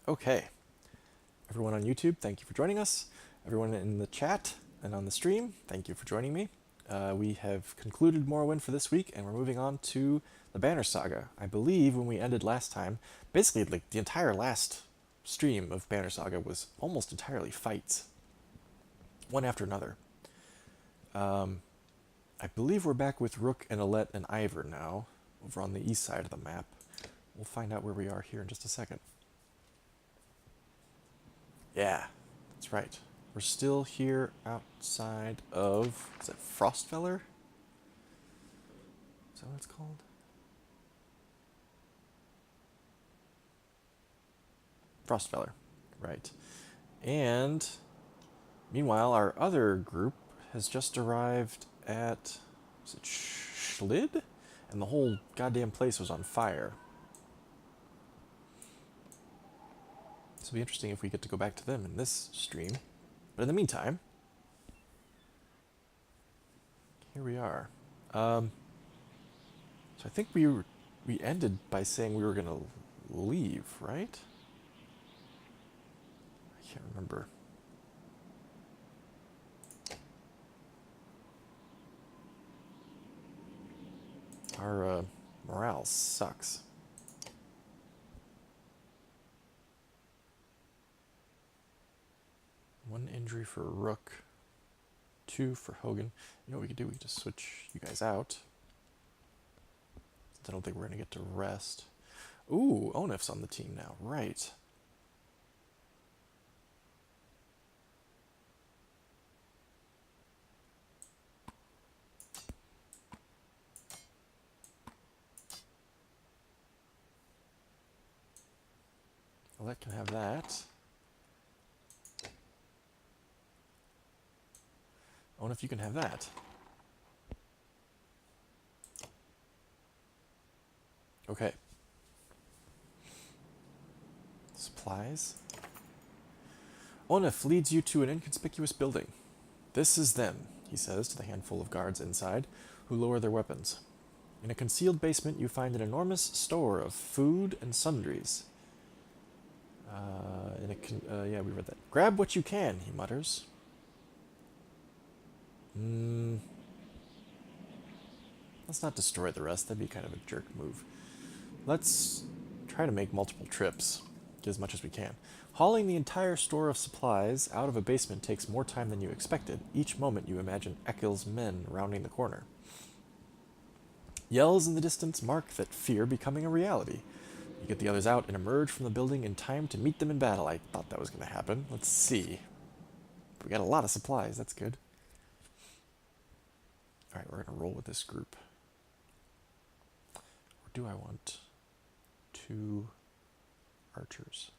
Okay, everyone on YouTube, thank you for joining us. Everyone in the chat and on the stream, thank you for joining me. We have concluded Morrowind for this week, and we're moving on to the Banner Saga. I believe when we ended last time, basically like the entire last stream of Banner Saga was almost entirely fights, one after another. I believe we're back with Rook and Alette and Ivor now, over on the east side of the map. We'll find out where we are here in just a second. Yeah, that's right. We're still here outside of, is it Frostfeller? Is that what it's called? Frostfeller, right. And meanwhile, our other group has just arrived at, is it Schlid? And the whole goddamn place was on fire. So it'll be interesting if we get to go back to them in this stream. But in the meantime, here we are. So I think we ended by saying we were going to leave, right? I can't remember. Our morale sucks. One injury for Rook, 2 for Hogan. You know what we could do? We could just switch you guys out. Since I don't think we're going to get to rest. Ooh, Onif's on the team now. Right. Alette can have that. Onif, you can have that. Okay. Supplies. Onif leads you to an inconspicuous building. This is them, he says to the handful of guards inside, who lower their weapons. In a concealed basement, you find an enormous store of food and sundries. Yeah, we read that. Grab what you can, he mutters. Let's not destroy the rest. That'd be kind of a jerk move. Let's try to make multiple trips. Get as much as we can. Hauling the entire store of supplies out of a basement takes more time than you expected. Each moment you imagine Ekil's men rounding the corner. Yells in the distance mark that fear becoming a reality. You get the others out and emerge from the building in time to meet them in battle. I thought that was going to happen. Let's see. We got a lot of supplies. That's good. Alright, we're going to roll with this group. Or do I want 2 archers?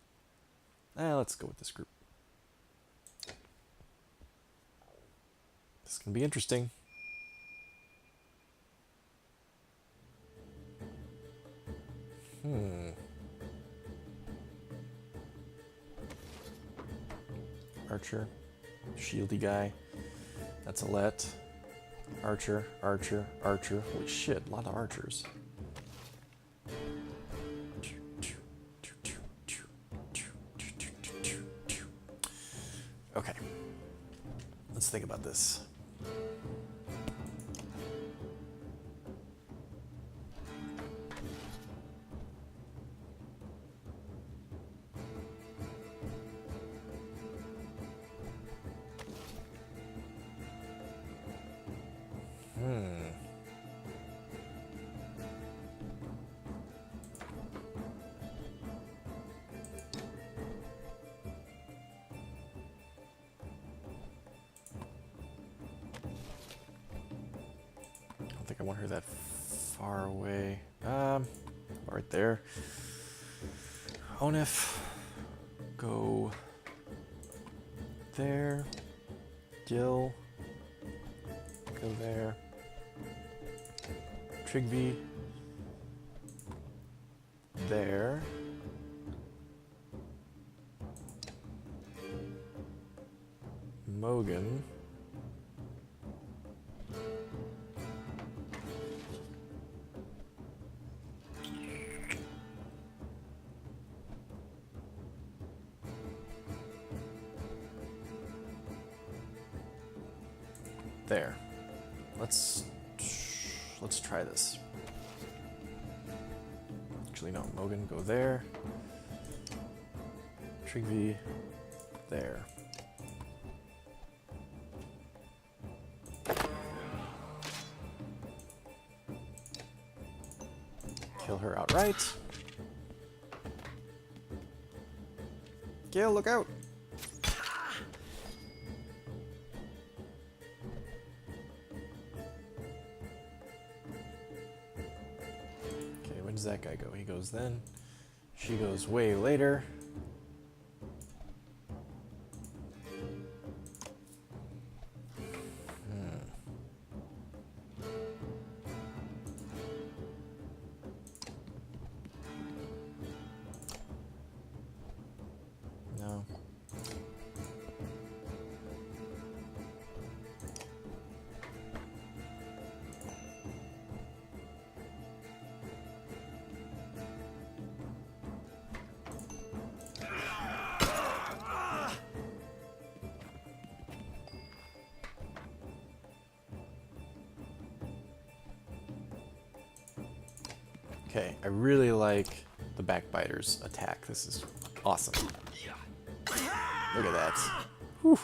Let's go with this group. This is going to be interesting. Archer. Shieldy guy. That's Alette. Archer, archer, archer. Holy shit, a lot of archers. Okay. Let's think about this. I don't think I want her that far away. Right there. Onif, go there. Gil, go there. Trigby, there. Mogan. there. Let's try this. Actually, no. Mogan, go there. Trigvi, there. Kill her outright. Gale, look out! Okay, when does that guy go? He goes then. She goes way later. No. Okay, I really like the Backbiter's attack. This is awesome. Look at that. Whew.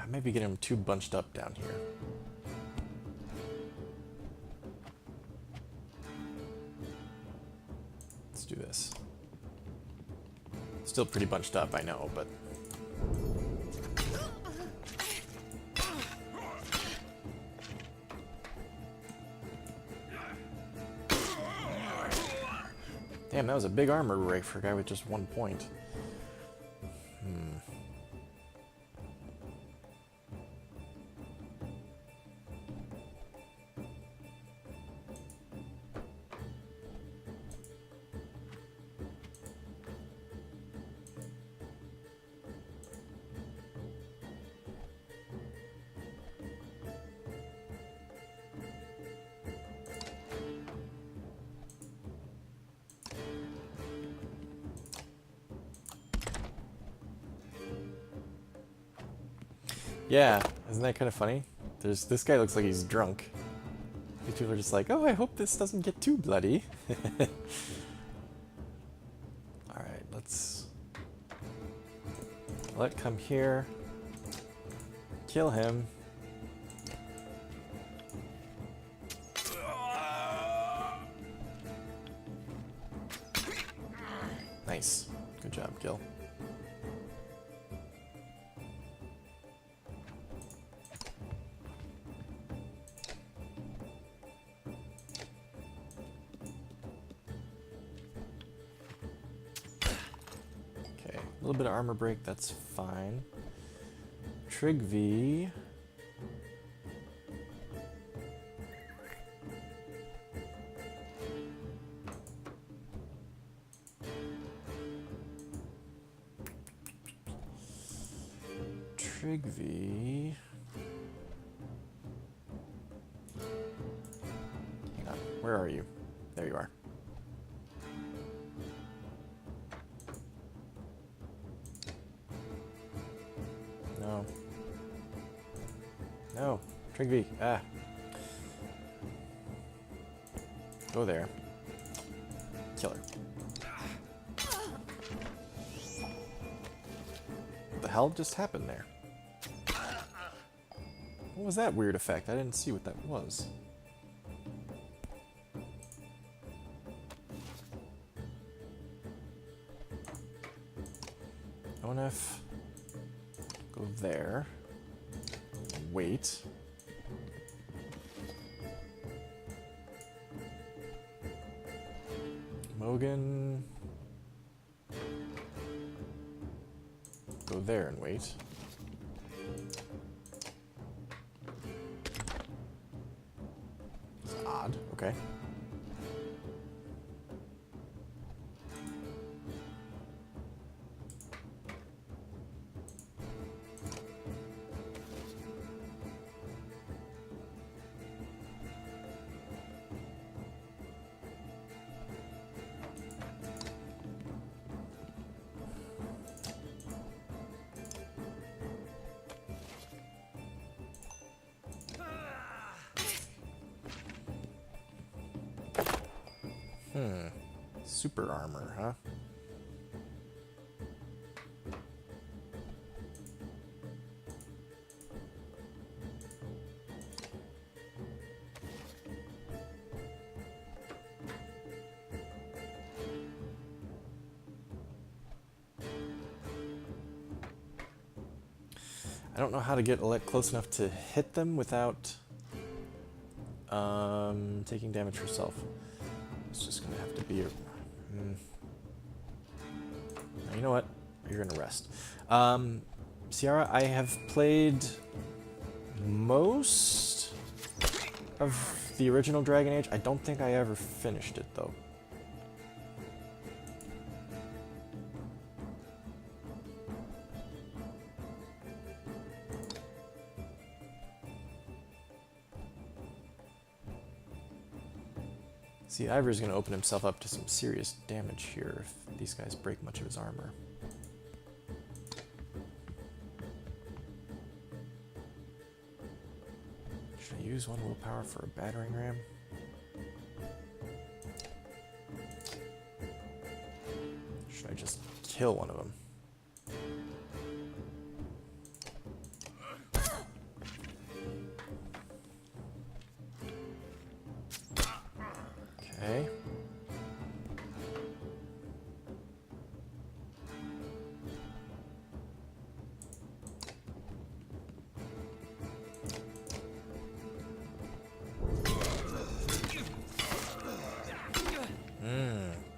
Maybe get him too bunched up down here. Let's do this. Still pretty bunched up, I know, but... Damn, that was a big armor break for a guy with just 1 point. Yeah, isn't that kind of funny? This guy looks like he's drunk. These people are just like, oh, I hope this doesn't get too bloody. Alright, let's come here. Kill him. Nice. Good job, Gil. A little bit of armor break, that's fine. Trigvi. Trigvi. Hang on, where are you? There you are. No. No. Trigvi. Ah. Go there. Kill her. What the hell just happened there? What was that weird effect? I didn't see what that was. ONF. Go there. Wait. Mogan. Go there and wait. It's odd. Okay. Super armor, huh? I don't know how to get close enough to hit them without taking damage herself. It's just gonna have to be a... You know what? You're gonna rest. Ciara, I have played most of the original Dragon Age. I don't think I ever finished it, though. See, Ivor's going to open himself up to some serious damage here if these guys break much of his armor. Should I use one willpower for a battering ram? Should I just kill one of them? Okay.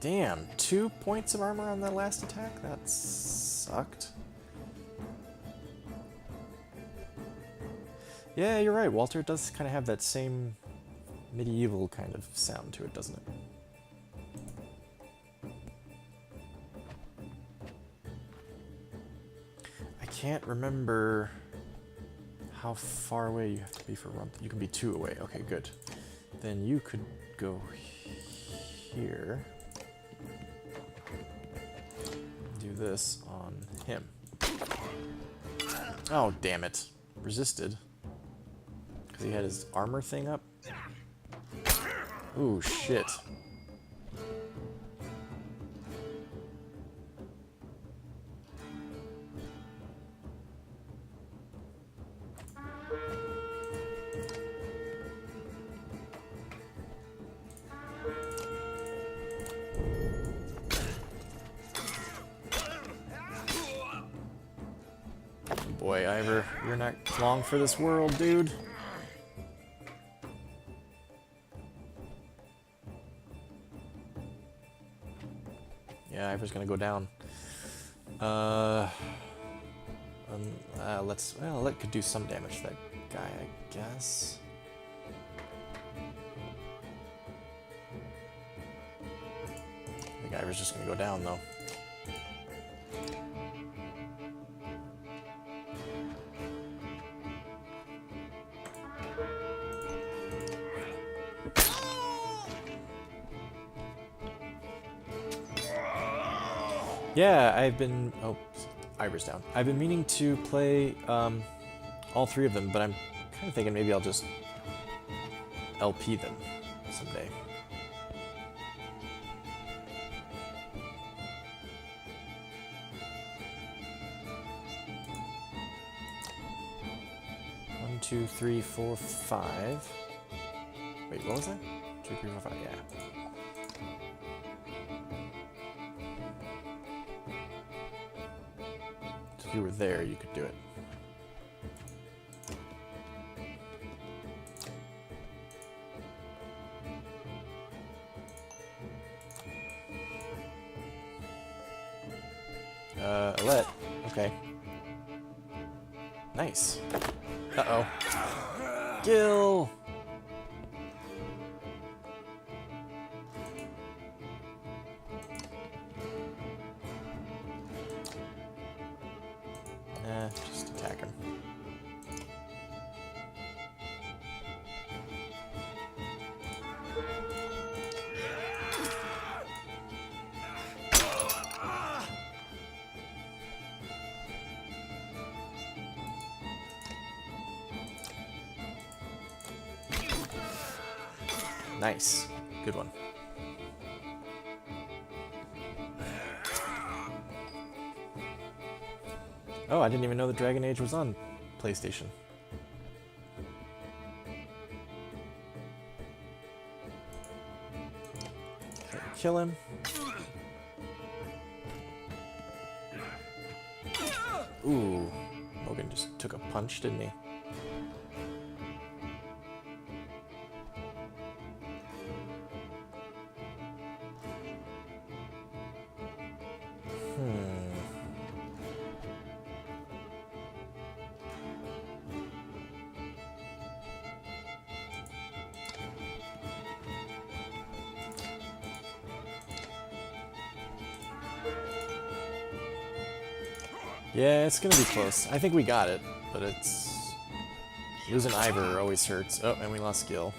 Damn, 2 points of armor on that last attack? That sucked. Yeah, you're right, Walter. It does kind of have that same medieval kind of sound to it, doesn't it? I can't remember how far away you have to be for run. You can be 2 away. Okay, good. Then you could go here. Do this on him. Oh, damn it. Resisted. Because he had his armor thing up. Ooh, shit. Boy, Ivor, you're not long for this world, dude. Yeah, Ivor's gonna go down. Let could do some damage to that guy, I guess. I think Ivor's just gonna go down, though. Yeah, I've been... Oh, Ivor's down. I've been meaning to play all 3 of them, but I'm kind of thinking maybe I'll just LP them someday. One, 2, 3, 4, 5. Wait, what was that? 2, 3, 4, 5, yeah. If you were there, you could do it. Alette. Okay. Nice. Uh-oh. Gil! Just attack him. Nice. Good one. Oh, I didn't even know the Dragon Age was on PlayStation. Okay, kill him. Ooh, Logan just took a punch, didn't he? Yeah, it's gonna be close. I think we got it, but it's... Losing Ivor always hurts. Oh, and we lost Gil.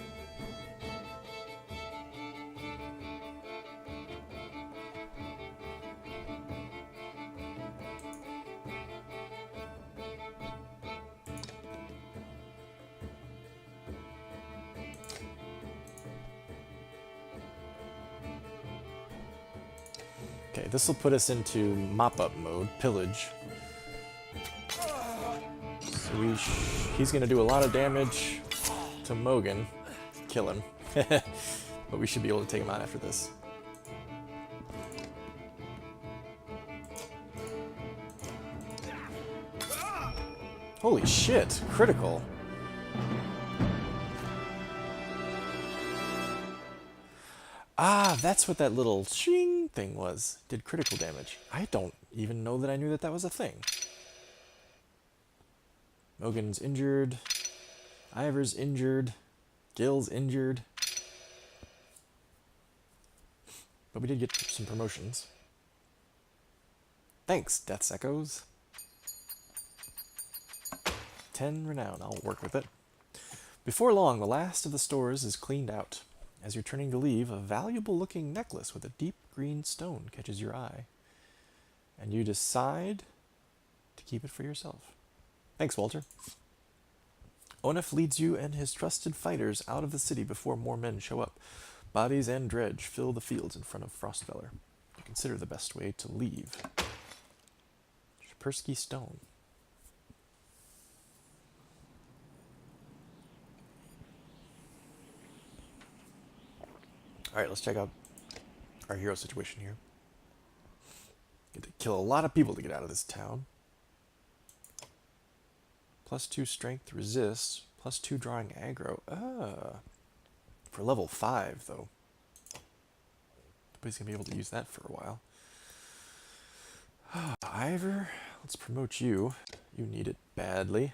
Okay, this will put us into mop-up mode, pillage. So he's gonna do a lot of damage to Mogan. Kill him. But we should be able to take him out after this. Holy shit, critical. Ah, that's what that little shing thing was. Did critical damage. I don't even know that I knew that that was a thing. Mogan's injured. Ivor's injured. Gil's injured. But we did get some promotions. Thanks, Death's Echoes. 10 renown. I'll work with it. Before long, the last of the stores is cleaned out. As you're turning to leave, a valuable-looking necklace with a deep green stone catches your eye. And you decide to keep it for yourself. Thanks, Walter. Onef leads you and his trusted fighters out of the city before more men show up. Bodies and dredge fill the fields in front of Frostfeller. You consider the best way to leave. Shapersky Stone. Alright, let's check out our hero situation here. Get to kill a lot of people to get out of this town. +2 strength resist, +2 drawing aggro. For level 5, though. Nobody's going to be able to use that for a while. Ivor, let's promote you. You need it badly.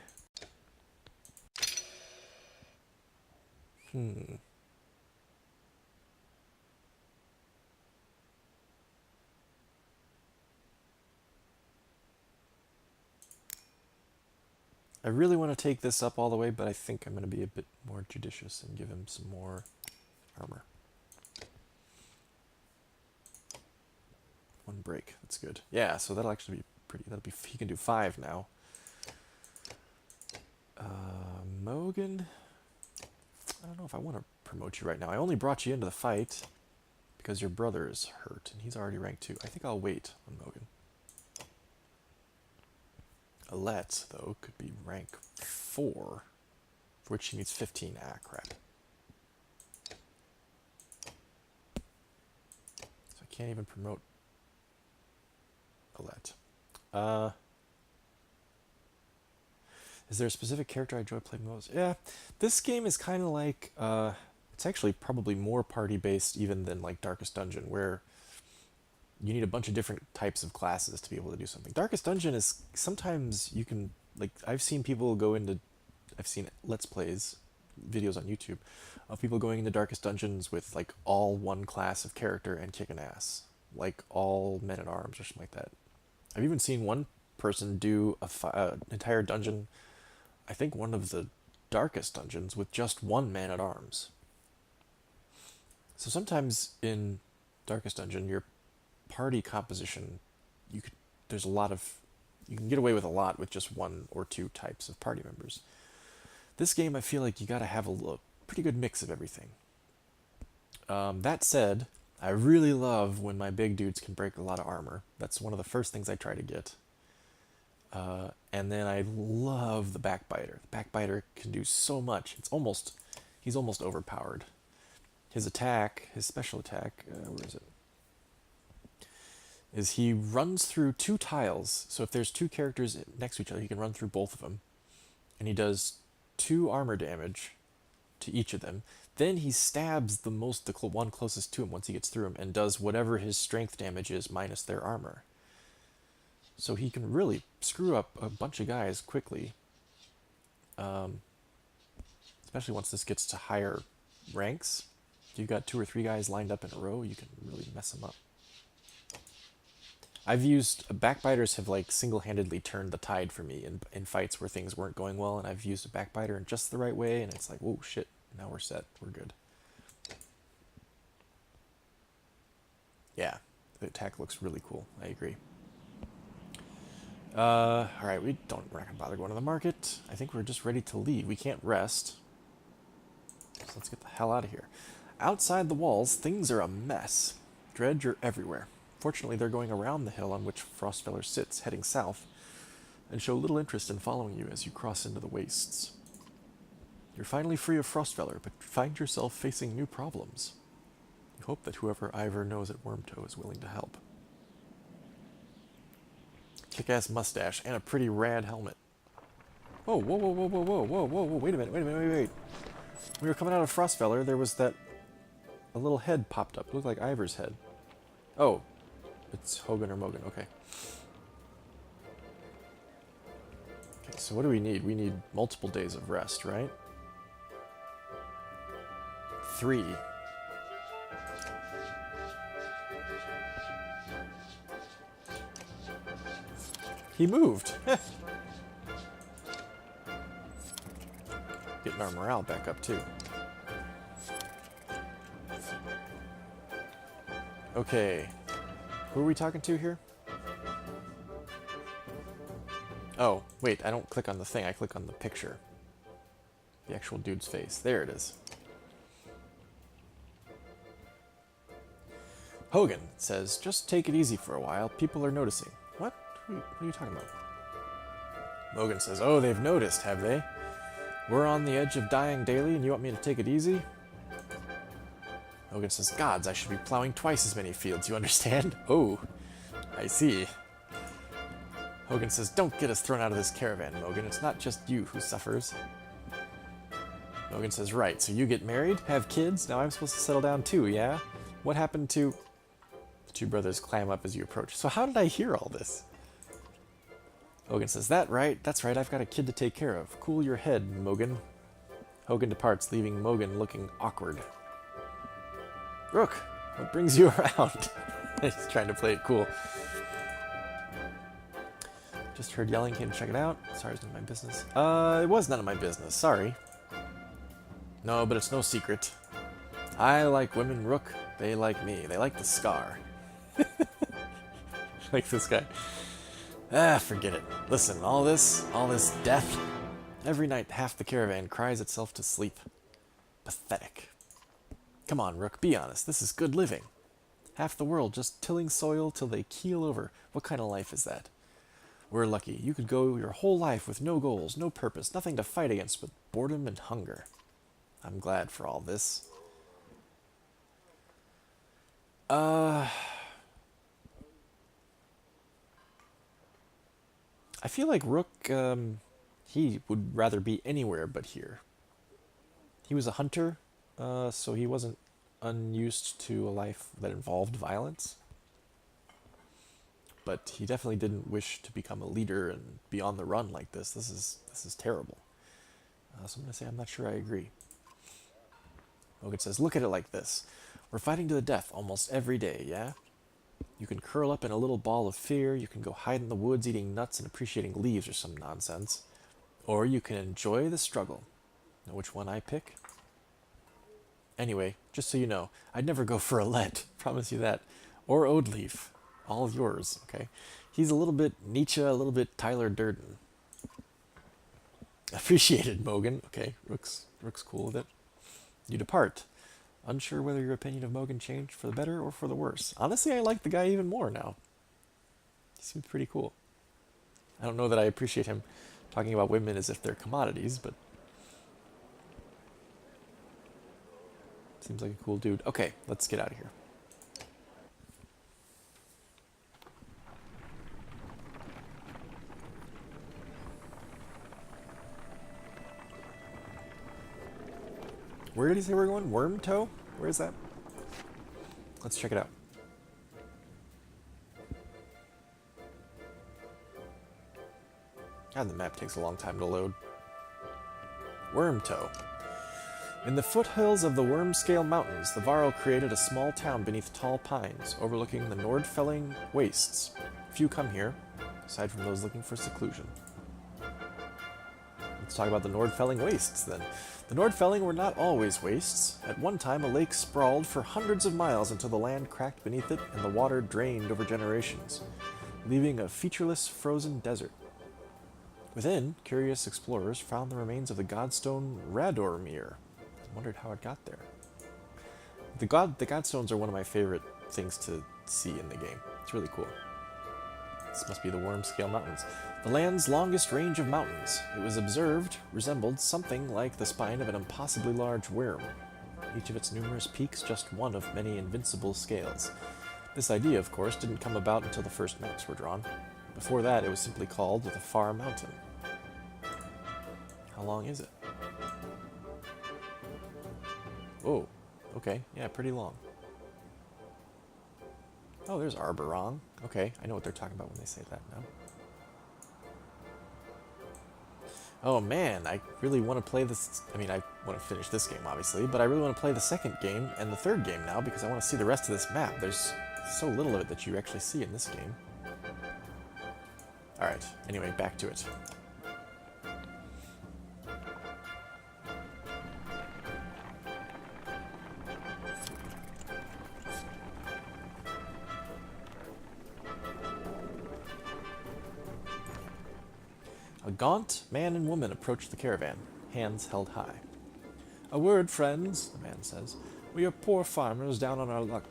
I really want to take this up all the way, but I think I'm going to be a bit more judicious and give him some more armor. 1 break, that's good. Yeah, so that'll actually be pretty, he can do 5 now. Mogan, I don't know if I want to promote you right now. I only brought you into the fight because your brother is hurt, and he's already rank 2. I think I'll wait on Mogan. Alette, though, could be rank 4, for which she needs 15. Ah, crap. So I can't even promote Alette. Is there a specific character I enjoy playing most? Yeah, this game is kind of like, it's actually probably more party-based even than like Darkest Dungeon, where you need a bunch of different types of classes to be able to do something. Darkest Dungeon is, sometimes you can, like, I've seen Let's Plays, videos on YouTube, of people going into Darkest Dungeons with, like, all one class of character and kicking ass. Like, all men-at-arms or something like that. I've even seen one person do an entire dungeon, I think one of the Darkest Dungeons, with just one man-at-arms. So sometimes in Darkest Dungeon, your party composition, you can get away with a lot with just 1 or 2 types of party members. This game, I feel like you gotta have a pretty good mix of everything. That said, I really love when my big dudes can break a lot of armor. That's one of the first things I try to get. And then I love the Backbiter. The Backbiter can do so much. He's almost overpowered. His attack, his special attack, where is it? Is he runs through 2 tiles. So if there's 2 characters next to each other, he can run through both of them. And he does 2 armor damage to each of them. Then he stabs the one closest to him once he gets through him and does whatever his strength damage is minus their armor. So he can really screw up a bunch of guys quickly. Especially once this gets to higher ranks. If you've got 2 or 3 guys lined up in a row, you can really mess them up. I've used Backbiters have like single-handedly turned the tide for me in fights where things weren't going well, and I've used a Backbiter in just the right way, and it's like, whoa, shit, now we're set, we're good. Yeah, the attack looks really cool, I agree. Alright, we're not gonna bother going to the market. I think we're just ready to leave. We can't rest. So let's get the hell out of here. Outside the walls, things are a mess. Dredge are everywhere. Fortunately, they're going around the hill on which Frostfeller sits, heading south, and show little interest in following you as you cross into the wastes. You're finally free of Frostfeller, but find yourself facing new problems. You hope that whoever Ivor knows at Wormtoe is willing to help. Kick-ass mustache and a pretty rad helmet. Whoa, whoa, whoa, whoa, whoa, whoa, whoa, whoa, wait a minute, wait. When we were coming out of Frostfeller, there was a little head popped up. It looked like Ivor's head. Oh. It's Hogan or Mogan, okay. Okay, so what do we need? We need multiple days of rest, right? 3. He moved! Getting our morale back up, too. Okay. Who are we talking to here? Oh, wait, I don't click on the thing, I click on the picture. The actual dude's face. There it is. Hogan says, just take it easy for a while. People are noticing. What? What are you talking about? Mogan says, oh, they've noticed, have they? We're on the edge of dying daily and you want me to take it easy? Hogan says, gods, I should be plowing twice as many fields, you understand? Oh, I see. Hogan says, don't get us thrown out of this caravan, Mogan. It's not just you who suffers. Mogan says, right, so you get married, have kids, now I'm supposed to settle down too, yeah? What happened to... The 2 brothers clam up as you approach. So how did I hear all this? Hogan says, that's right, I've got a kid to take care of. Cool your head, Mogan. Hogan departs, leaving Mogan looking awkward. Rook, what brings you around? He's trying to play it cool. Just heard yelling, came to check it out. Sorry, it's none of my business. It was none of my business, sorry. No, but it's no secret. I like women, Rook. They like me. They like the scar. Like this guy. Ah, forget it. Listen, all this death. Every night half the caravan cries itself to sleep. Pathetic. Come on, Rook, be honest. This is good living. Half the world just tilling soil till they keel over. What kind of life is that? We're lucky. You could go your whole life with no goals, no purpose, nothing to fight against but boredom and hunger. I'm glad for all this. I feel like Rook, he would rather be anywhere but here. He was a hunter, so he wasn't unused to a life that involved violence. But he definitely didn't wish to become a leader and be on the run like this. This is terrible. So I'm going to say I'm not sure I agree. Logan says, look at it like this. We're fighting to the death almost every day, yeah? You can curl up in a little ball of fear, you can go hide in the woods eating nuts and appreciating leaves or some nonsense. Or you can enjoy the struggle. Know which one I pick? Anyway, just so you know, I'd never go for a let, promise you that. Or Ode Leaf. All yours, okay? He's a little bit Nietzsche, a little bit Tyler Durden. Appreciated, Mogan. Okay, Rook's cool with it. You depart. Unsure whether your opinion of Mogan changed for the better or for the worse. Honestly, I like the guy even more now. He seems pretty cool. I don't know that I appreciate him talking about women as if they're commodities, but seems like a cool dude. Okay, let's get out of here. Where did he say we're going? Worm Toe? Where is that? Let's check it out. God, the map takes a long time to load. Worm Toe. In the foothills of the Wormscale Mountains, the Varl created a small town beneath tall pines, overlooking the Nordfelling wastes. Few come here, aside from those looking for seclusion. Let's talk about the Nordfelling wastes, then. The Nordfelling were not always wastes. At one time, a lake sprawled for hundreds of miles until the land cracked beneath it and the water drained over generations, leaving a featureless frozen desert. Within, curious explorers found the remains of the godstone Radormir. I wondered how it got there. The godstones are one of my favorite things to see in the game. It's really cool. This must be the Wormscale Mountains. The land's longest range of mountains, it was observed, resembled something like the spine of an impossibly large worm. Each of its numerous peaks just one of many invincible scales. This idea, of course, didn't come about until the first maps were drawn. Before that, it was simply called the Far Mountain. How long is it? Oh, okay, yeah, pretty long. Oh, there's Arborong. Okay, I know what they're talking about when they say that now. Oh man, I really want to play this. I mean, I want to finish this game, obviously, but I really want to play the second game and the third game now because I want to see the rest of this map. There's so little of it that you actually see in this game. Alright, anyway, back to it. A gaunt man and woman approach the caravan, hands held high. "A word, friends," the man says. "We are poor farmers down on our luck."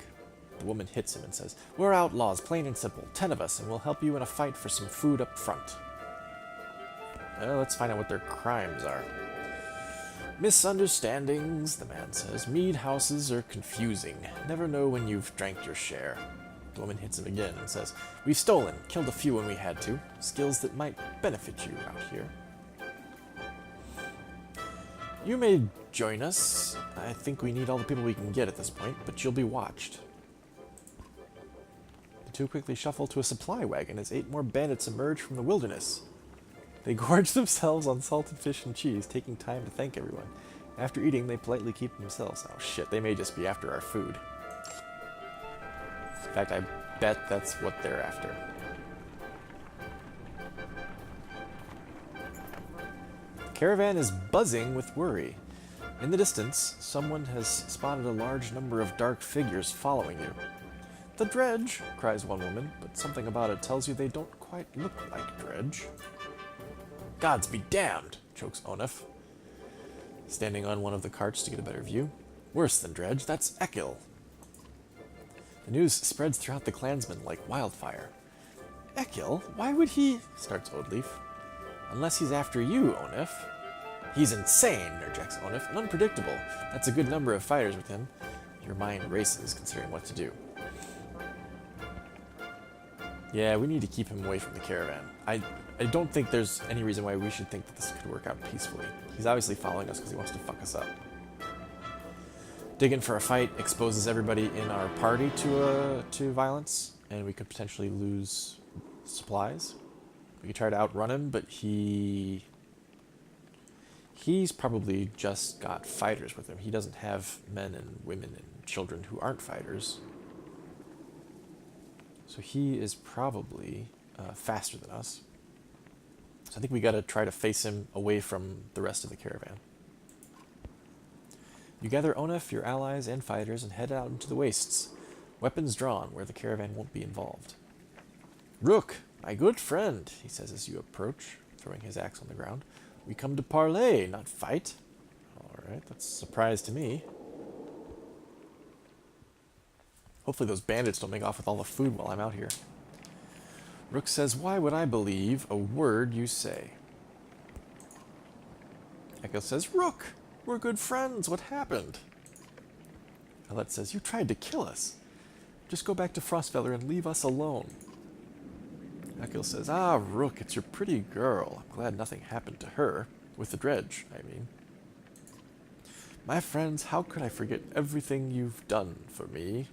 The woman hits him and says, "We're outlaws, plain and simple. 10 of us, and we'll help you in a fight for some food up front." Well, let's find out what their crimes are. "Misunderstandings," the man says. "Mead houses are confusing. Never know when you've drank your share." The woman hits him again and says, "We've stolen, killed a few when we had to. Skills that might benefit you out here. You may join us. I think we need all the people we can get at this point, but you'll be watched." The two quickly shuffle to a supply wagon as 8 more bandits emerge from the wilderness. They gorge themselves on salted fish and cheese, taking time to thank everyone. After eating, they politely keep themselves. Oh shit, they may just be after our food. In fact, I bet that's what they're after. The caravan is buzzing with worry. In the distance, someone has spotted a large number of dark figures following you. "The dredge!" cries one woman, but something about it tells you they don't quite look like dredge. "Gods be damned!" chokes Onef, standing on one of the carts to get a better view. "Worse than dredge, that's Ekil." The news spreads throughout the clansmen like wildfire. "Ekil? Why would he—" starts Oadleaf. "Unless he's after you, Onef." "He's insane," interjects Onef, "and unpredictable. That's a good number of fighters with him." Your mind races, considering what to do. Yeah, we need to keep him away from the caravan. I don't think there's any reason why we should think that this could work out peacefully. He's obviously following us because he wants to fuck us up. Digging for a fight exposes everybody in our party to violence, and we could potentially lose supplies. We could try to outrun him, but he's probably just got fighters with him. He doesn't have men and women and children who aren't fighters. So he is probably faster than us. So I think we gotta try to face him away from the rest of the caravan. You gather Onef, your allies, and fighters and head out into the wastes, weapons drawn where the caravan won't be involved. "Rook, my good friend," he says as you approach, throwing his axe on the ground. "We come to parley, not fight." Alright, that's a surprise to me. Hopefully those bandits don't make off with all the food while I'm out here. Rook says, why would I believe a word you say? Echo says, Rook, we're good friends. What happened? Alette says, you tried to kill us. Just go back to Frostfeller and leave us alone. Echo says, ah, Rook, it's your pretty girl. I'm glad nothing happened to her. With the dredge, I mean. My friends, how could I forget everything you've done for me?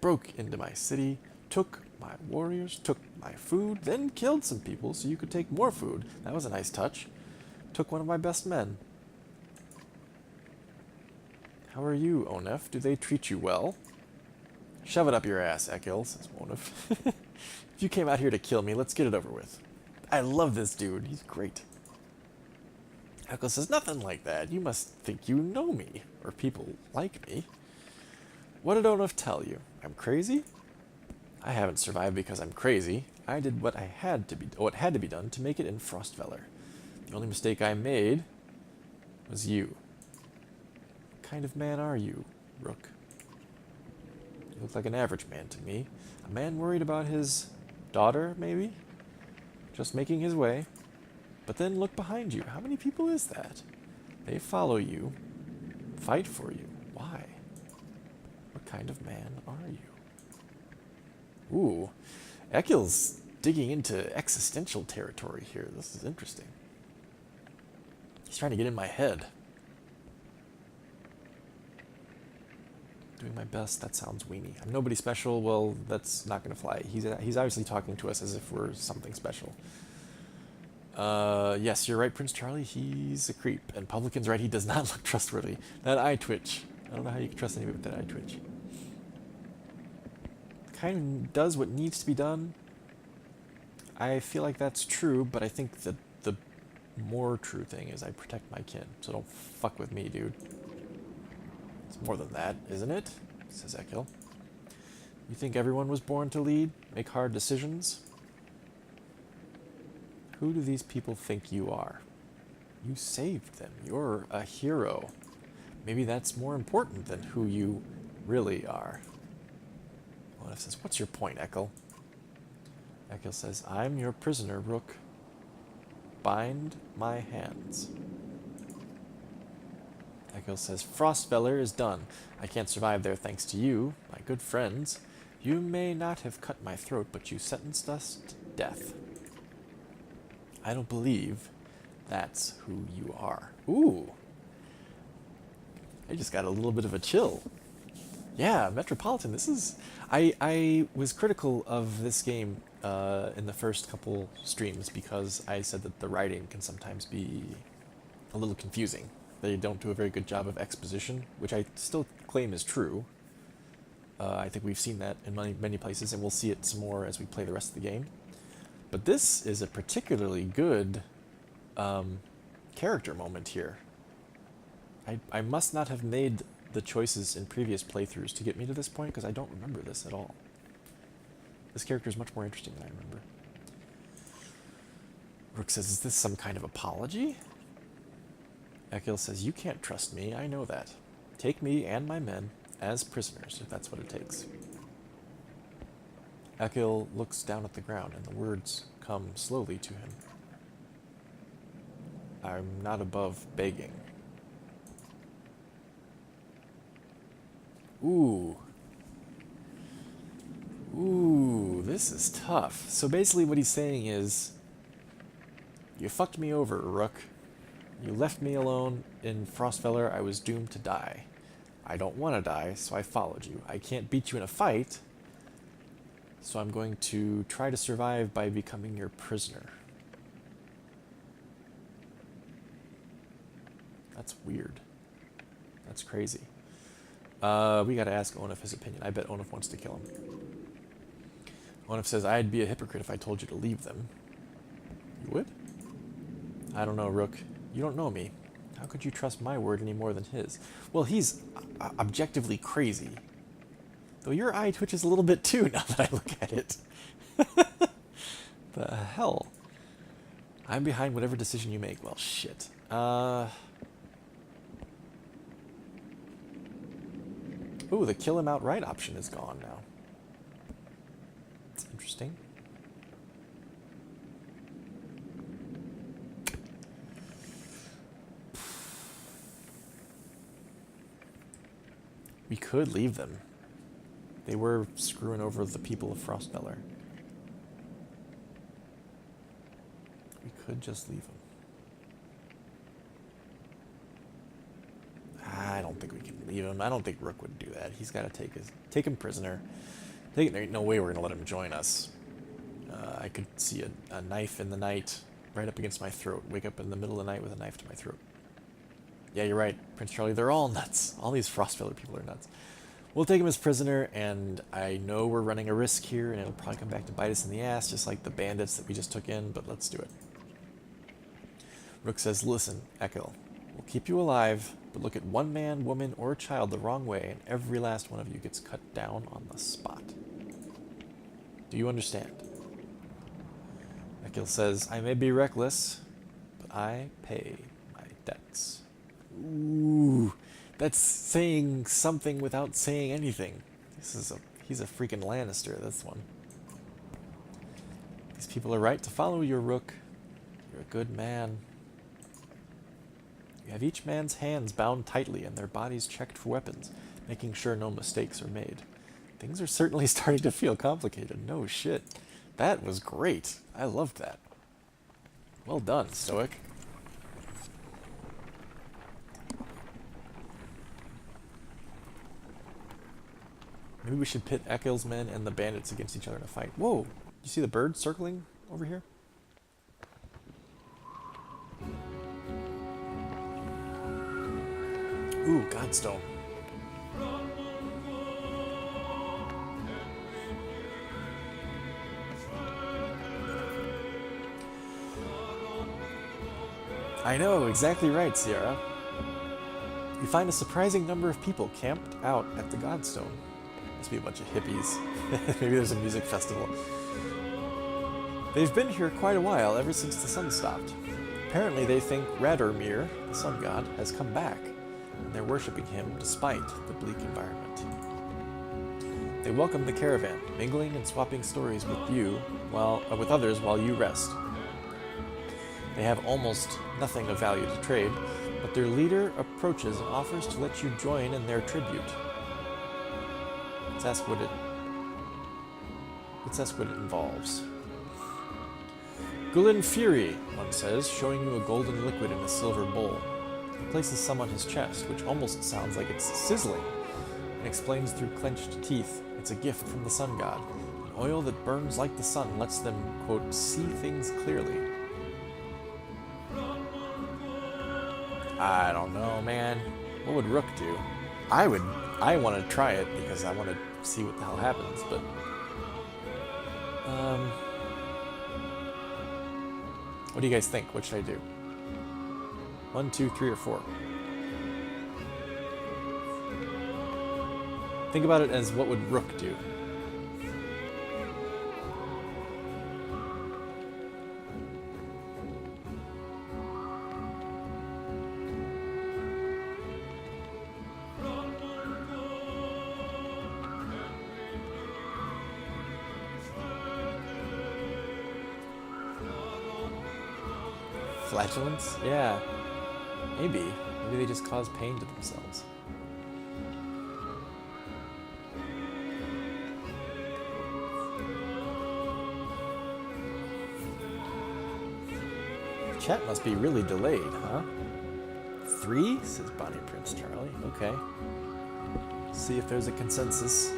Broke into my city, took my warriors, took my food, then killed some people so you could take more food. That was a nice touch. Took one of my best men. How are you, Onef? Do they treat you well? Shove it up your ass, Ekil, says Onef. If you came out here to kill me, let's get it over with. I love this dude. He's great. Ekil says, nothing like that. You must think you know me, or people like me. What did Onef tell you? I'm crazy? I haven't survived because I'm crazy. I did what had to be done to make it in Frostfeller. The only mistake I made was you. What kind of man are you, Rook? You look like an average man to me. A man worried about his daughter, maybe? Just making his way. But then look behind you. How many people is that? They follow you, fight for you. Why? What kind of man are you? Ooh, Ekil's digging into existential territory here. This is interesting. He's trying to get in my head. Doing my best, that sounds weenie. I'm nobody special, well, that's not going to fly. He's obviously talking to us as if we're something special. Yes, you're right, Prince Charlie, he's a creep. And Publican's right, he does not look trustworthy. That eye twitch. I don't know how you can trust anybody with that eye twitch. Kind of does what needs to be done. I feel like that's true, but I think that the more true thing is I protect my kin. So don't fuck with me, dude. It's more than that, isn't it? Says Ekil. You think everyone was born to lead? Make hard decisions? Who do these people think you are? You saved them. You're a hero. Maybe that's more important than who you really are. Olaf says, what's your point, Ekil? Ekil says, I'm your prisoner, Rook. Bind my hands. Ekil says, Frostfeller is done. I can't survive there thanks to you, my good friends. You may not have cut my throat, but you sentenced us to death. I don't believe that's who you are. Ooh. I just got a little bit of a chill. Yeah, Metropolitan, this is... I was critical of this game in the first couple streams because I said that the writing can sometimes be a little confusing. They don't do a very good job of exposition, which I still claim is true. I think we've seen that in many places, and we'll see it some more as we play the rest of the game. But this is a particularly good character moment here. I must not have made the choices in previous playthroughs to get me to this point, because I don't remember this at all. This character is much more interesting than I remember. Rook says, is this some kind of apology? Ekil says, you can't trust me, I know that. Take me and my men as prisoners, if that's what it takes. Ekil looks down at the ground, and the words come slowly to him. I'm not above begging. Ooh. Ooh, this is tough. So basically what he's saying is, you fucked me over, Rook. You left me alone in Frostfeller. I was doomed to die. I don't want to die, so I followed you. I can't beat you in a fight, so I'm going to try to survive by becoming your prisoner. That's weird. That's crazy. We gotta ask Onef his opinion. I bet Onef wants to kill him. Onef says, I'd be a hypocrite if I told you to leave them. You would? I don't know, Rook. You don't know me. How could you trust my word any more than his? Well, he's objectively crazy. Though your eye twitches a little bit too, now that I look at it. The hell? I'm behind whatever decision you make. Well, shit. Ooh, the kill him outright option is gone now. That's interesting. We could leave them. They were screwing over the people of Frostbeller. We could just leave them. I don't think we can leave him. I don't think Rook would do that. He's got to take him prisoner. There ain't no way we're going to let him join us. I could see a knife in the night right up against my throat. Wake up in the middle of the night with a knife to my throat. Yeah, you're right, Prince Charlie. They're all nuts. All these Frostfeller people are nuts. We'll take him as prisoner, and I know we're running a risk here, and it'll probably come back to bite us in the ass, just like the bandits that we just took in, but let's do it. Rook says, listen, Ekil, we'll keep you alive, but look at one man, woman, or child the wrong way, and every last one of you gets cut down on the spot. Do you understand? Ekil says, I may be reckless, but I pay my debts. Ooh, that's saying something without saying anything. He's a freaking Lannister, this one. These people are right to follow your Rook. You're a good man. You have each man's hands bound tightly and their bodies checked for weapons, making sure no mistakes are made. Things are certainly starting to feel complicated. No shit. That was great. I loved that. Well done, Stoic. Maybe we should pit Ekil's men and the bandits against each other in a fight. Whoa! You see the bird circling over here? Ooh, Godstone. I know, exactly right, Sierra. You find a surprising number of people camped out at the Godstone. Must be a bunch of hippies. Maybe there's a music festival. They've been here quite a while, ever since the sun stopped. Apparently they think Radomir, the sun god, has come back, and they're worshipping him despite the bleak environment. They welcome the caravan, mingling and swapping stories with with others while you rest. They have almost nothing of value to trade, but their leader approaches and offers to let you join in their tribute. Let's ask what it involves. Gulin Fury, one says, showing you a golden liquid in a silver bowl. He places some on his chest, which almost sounds like it's sizzling, and explains through clenched teeth, it's a gift from the sun god. An oil that burns like the sun lets them, quote, see things clearly. I don't know, man. What would Rook do? I want to try it because I want to see what the hell happens, but... what do you guys think? What should I do? 1, 2, 3, or 4? Think about it as what would Rook do? Flatulence? Yeah. Maybe. Maybe they just cause pain to themselves. Chat must be really delayed, huh? 3? Says Bonnie Prince Charlie. Okay. See if there's a consensus.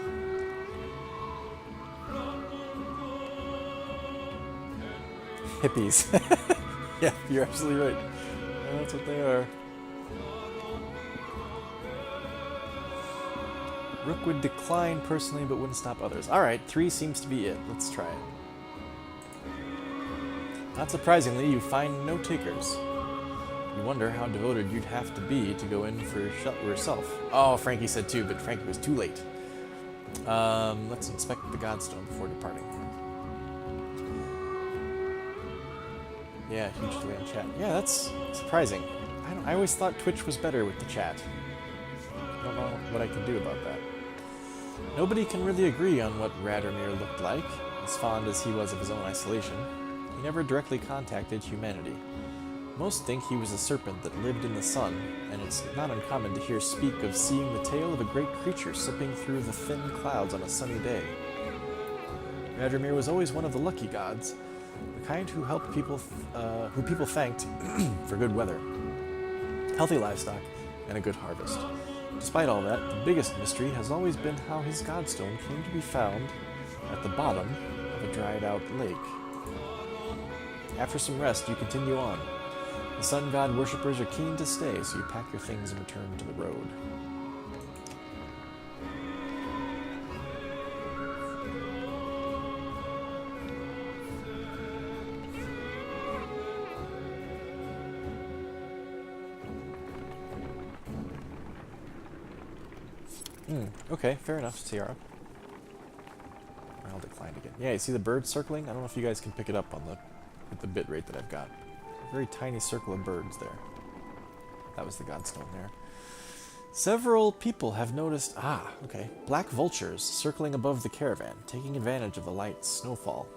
Hippies. Yeah, you're absolutely right. Yeah, that's what they are. Rook would decline personally, but wouldn't stop others. Alright, 3 seems to be it. Let's try it. Not surprisingly, you find no takers. You wonder how devoted you'd have to be to go in for yourself. Oh, Frankie said 2, but Frankie was too late. Let's inspect the Godstone before departing. Yeah, huge delay in chat. Yeah, that's surprising. I always thought Twitch was better with the chat. I don't know what I can do about that. Nobody can really agree on what Radomir looked like, as fond as he was of his own isolation. He never directly contacted humanity. Most think he was a serpent that lived in the sun, and it's not uncommon to hear speak of seeing the tail of a great creature slipping through the thin clouds on a sunny day. Radramir was always one of the lucky gods, the kind who helped people, who people thanked for good weather, healthy livestock, and a good harvest. Despite all that, the biggest mystery has always been how his godstone came to be found at the bottom of a dried-out lake. After some rest, you continue on. The sun god worshippers are keen to stay, so you pack your things and return to the road. Okay, fair enough, Tiara. I'll decline again. Yeah, you see the birds circling? I don't know if you guys can pick it up on with the bit rate that I've got. A very tiny circle of birds there. That was the godstone there. Several people have noticed, black vultures circling above the caravan, taking advantage of the light snowfall.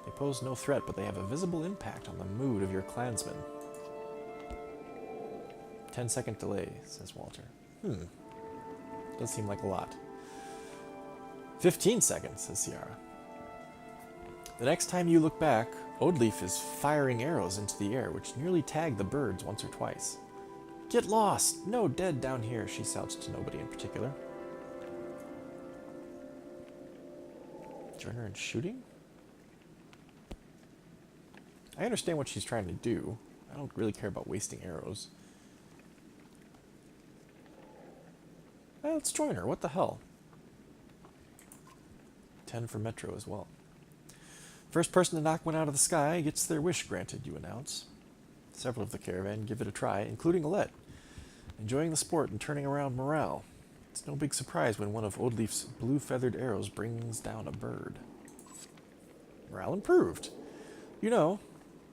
They pose no threat, but they have a visible impact on the mood of your clansmen. 10-second delay, says Walter. Does seem like a lot. 15 seconds, says Ciara. The next time you look back, Oadleaf is firing arrows into the air, which nearly tag the birds once or twice. Get lost! No dead down here, she shouts to nobody in particular. Join her in shooting? I understand what she's trying to do. I don't really care about wasting arrows. Well, let's join her. What the hell? 10 for Metro as well. First person to knock one out of the sky gets their wish granted, you announce. Several of the caravan give it a try, including Alette, enjoying the sport and turning around morale. It's no big surprise when one of Oadleaf's blue-feathered arrows brings down a bird. Morale improved. You know,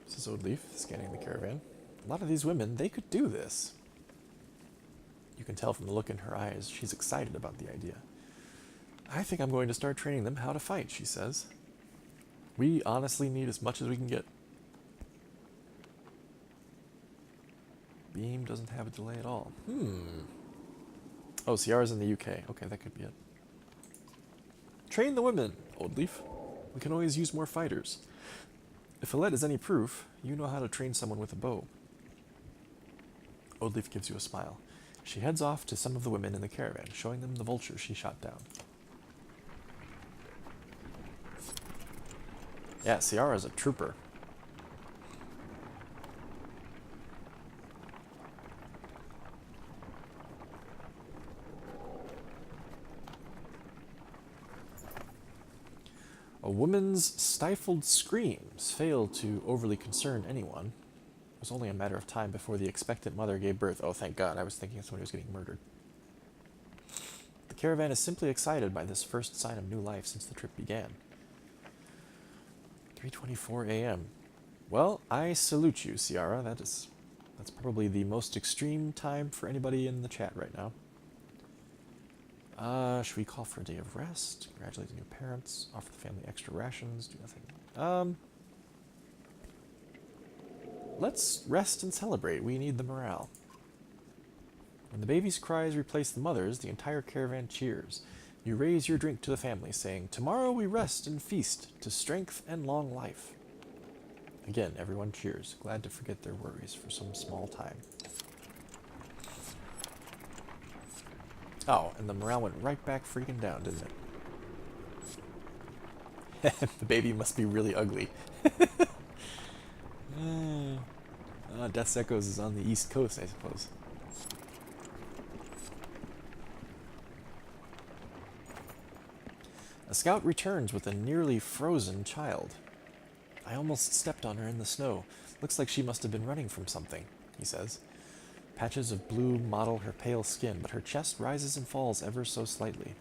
says Oadleaf, scanning the caravan, a lot of these women, they could do this. You can tell from the look in her eyes she's excited about the idea. I think I'm going to start training them how to fight, she says. We honestly need as much as we can get. Beam doesn't have a delay at all. Oh, Ciara's in the UK. Okay, that could be it. Train the women, Oadleaf. We can always use more fighters. If Alette is any proof, you know how to train someone with a bow. Oadleaf gives you a smile. She heads off to some of the women in the caravan, showing them the vulture she shot down. Yeah, Ciara's a trooper. A woman's stifled screams failed to overly concern anyone. It was only a matter of time before the expectant mother gave birth. Oh, thank God, I was thinking somebody was getting murdered. The caravan is simply excited by this first sign of new life since the trip began. 3:24 a.m. Well, I salute you, Ciara. That's probably the most extreme time for anybody in the chat right now. Should we call for a day of rest? Congratulate the new parents. Offer the family extra rations. Do nothing. Let's rest and celebrate. We need the morale. When the baby's cries replace the mother's, the entire caravan cheers. You raise your drink to the family, saying, "Tomorrow we rest and feast to strength and long life." Again, everyone cheers, glad to forget their worries for some small time. Oh, and the morale went right back freaking down, didn't it? The baby must be really ugly. Death's Echoes is on the East Coast, I suppose. A scout returns with a nearly frozen child. I almost stepped on her in the snow. Looks like she must have been running from something, he says. Patches of blue mottle her pale skin, but her chest rises and falls ever so slightly.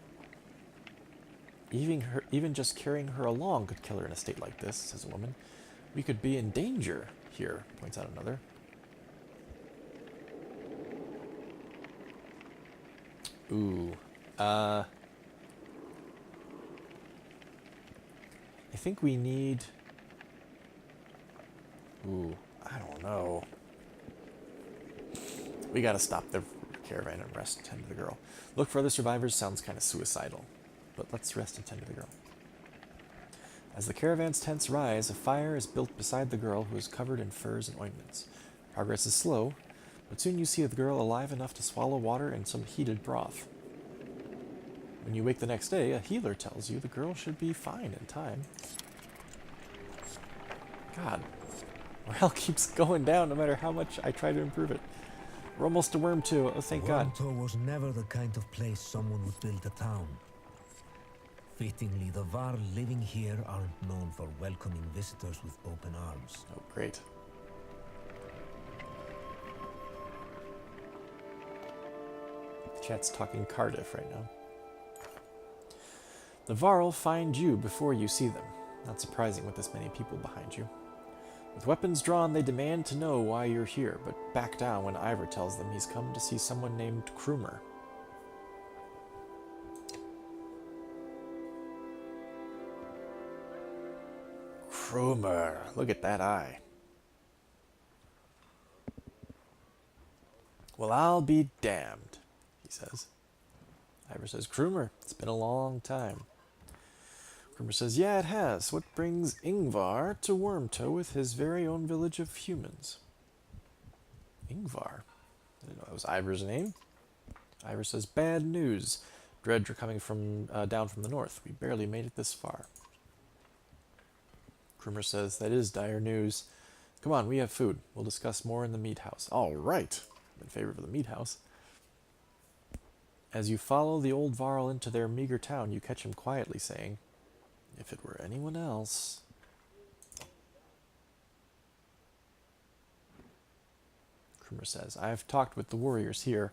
Even just carrying her along could kill her in a state like this, says a woman. We could be in danger here, points out another. Ooh. I think we need... Ooh, I don't no. We gotta stop the caravan and rest and tend to the girl. Look for other survivors sounds kind of suicidal, but let's rest and tend to the girl. As the caravan's tents rise, a fire is built beside the girl who is covered in furs and ointments. Progress is slow, but soon you see the girl alive enough to swallow water and some heated broth. When you wake the next day, a healer tells you the girl should be fine in time. God, morale keeps going down no matter how much I try to improve it. We're almost to Worm 2. Oh, thank God. Wormtow was never the kind of place someone would build a town. Fittingly, the Varl living here aren't known for welcoming visitors with open arms. Oh, great. Chat's talking Cardiff right now. The Varl find you before you see them. Not surprising with this many people behind you. With weapons drawn, they demand to know why you're here, but back down when Ivor tells them he's come to see someone named Krumer. Krumer, look at that eye. Well, I'll be damned, he says. Ivor says, Krumer, it's been a long time. Krumer says, yeah, it has. What brings Ingvar to Wormtow with his very own village of humans? Ingvar? I didn't know that was Ivor's name. Ivor says, bad news. Dredge are coming from down from the north. We barely made it this far. Krumer says, that is dire news. Come on, we have food. We'll discuss more in the meat house. All right. I'm in favor of the meat house. As you follow the old Varl into their meager town, you catch him quietly saying, if it were anyone else... Krumer says, I've talked with the warriors here.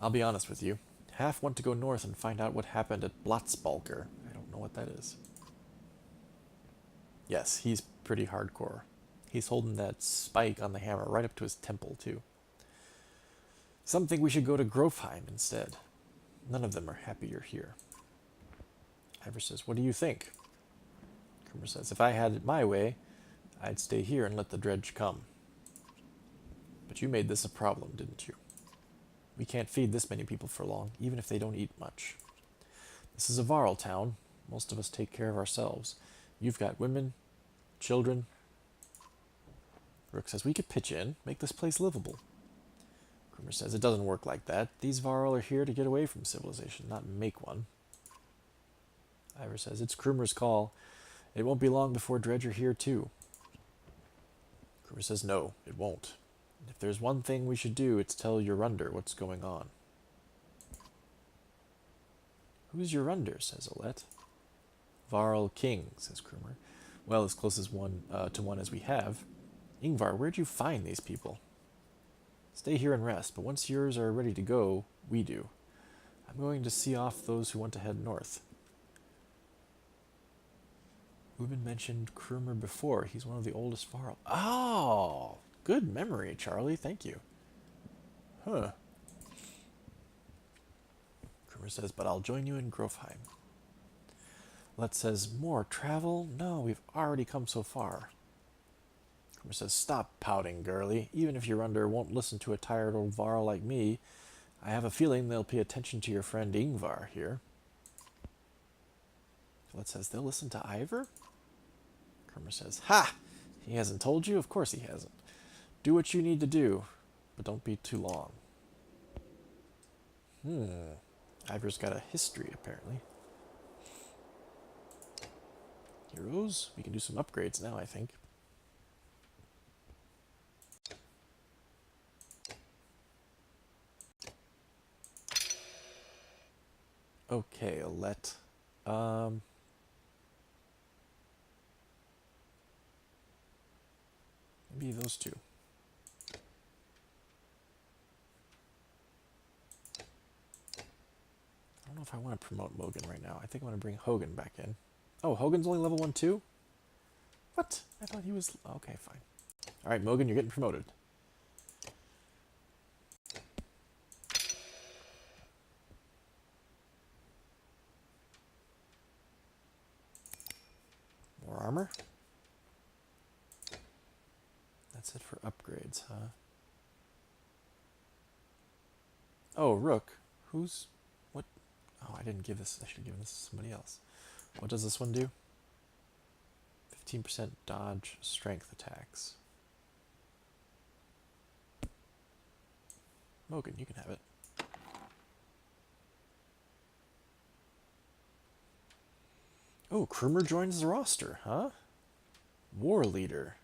I'll be honest with you. Half want to go north and find out what happened at Blotzbalker. I don't know what that is. Yes, he's pretty hardcore. He's holding that spike on the hammer right up to his temple, too. Some think we should go to Grofheim instead. None of them are happy you're here. Ivor says, what do you think? Krumer says, if I had it my way, I'd stay here and let the dredge come. But you made this a problem, didn't you? We can't feed this many people for long, even if they don't eat much. This is a Varl town. Most of us take care of ourselves. You've got women, children. Rook says, we could pitch in, make this place livable. Krumer says, it doesn't work like that. These Varl are here to get away from civilization, not make one. Ivor says, it's Krumer's call. It won't be long before Dredge are here too. Krumer says, no, it won't. If there's one thing we should do, it's tell Yorunder what's going on. Who's Yorunder, says Olette. Varl King, says Krumer. Well, as close as one as we have. Ingvar, where'd you find these people? Stay here and rest, but once yours are ready to go, we do. I'm going to see off those who want to head north. Ubin mentioned Krumer before. He's one of the oldest Varl. Oh, good memory, Charlie. Thank you. Huh. Krumer says, but I'll join you in Grofheim. Let says, more travel? No, we've already come so far. Krumer says, stop pouting, girlie. Even if Yorunder won't listen to a tired old Varl like me, I have a feeling they'll pay attention to your friend Ingvar here. Let says, they'll listen to Ivor? Krumer says, ha! He hasn't told you? Of course he hasn't. Do what you need to do, but don't be too long. Ivor's got a history, apparently. Heroes? We can do some upgrades now, I think. Okay, Olette. Maybe those two. I don't know if I want to promote Mogan right now. I think I want to bring Hogan back in. Oh, Hogan's only level 1 too? What? I thought he was... Okay, fine. Alright, Mogan, you're getting promoted. More armor. That Set for upgrades, huh? Oh, Rook. Who's... What? Oh, I didn't give this... I should have given this to somebody else. What does this one do? 15% dodge strength attacks. Mogan, you can have it. Oh, Krumer joins the roster, huh? War Leader.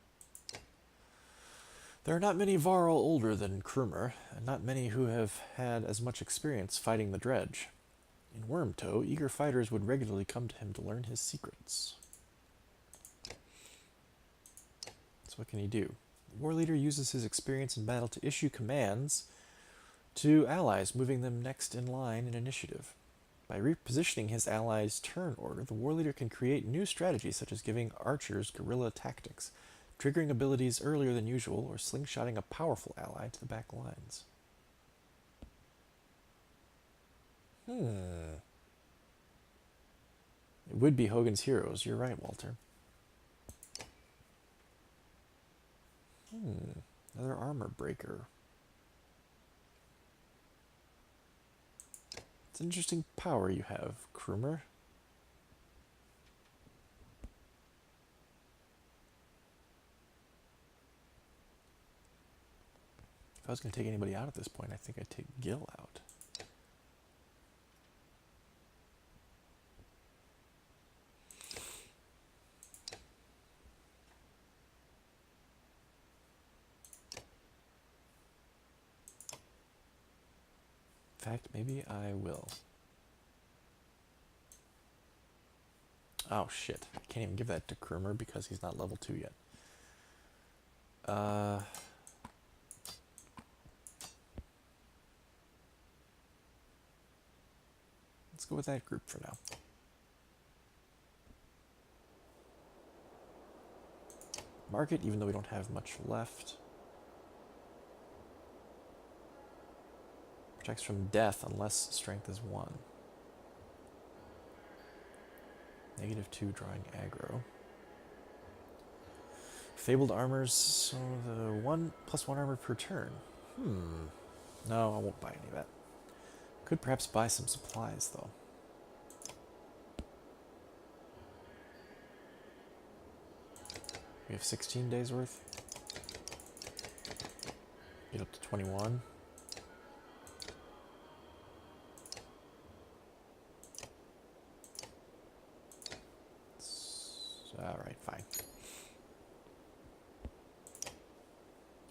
There are not many Varl older than Krumer, and not many who have had as much experience fighting the Dredge. In Wormtoe, eager fighters would regularly come to him to learn his secrets. So what can he do? The War Leader uses his experience in battle to issue commands to allies, moving them next in line in initiative. By repositioning his allies' turn order, the War Leader can create new strategies such as giving archers guerrilla tactics, triggering abilities earlier than usual, or slingshotting a powerful ally to the back lines. It would be Hogan's Heroes. You're right, Walter. Another armor breaker. It's an interesting power you have, Krumer. If I was going to take anybody out at this point, I think I'd take Gil out. In fact, maybe I will. Oh shit, I can't even give that to Krumer because he's not level 2 yet. Let's go with that group for now. Mark it, even though we don't have much left. Protects from death unless strength is 1. -2 drawing aggro. Fabled armors, so the 1+1 armor per turn. No, I won't buy any of that. Could perhaps buy some supplies, though. We have 16 days worth. Get up to 21. Alright, fine.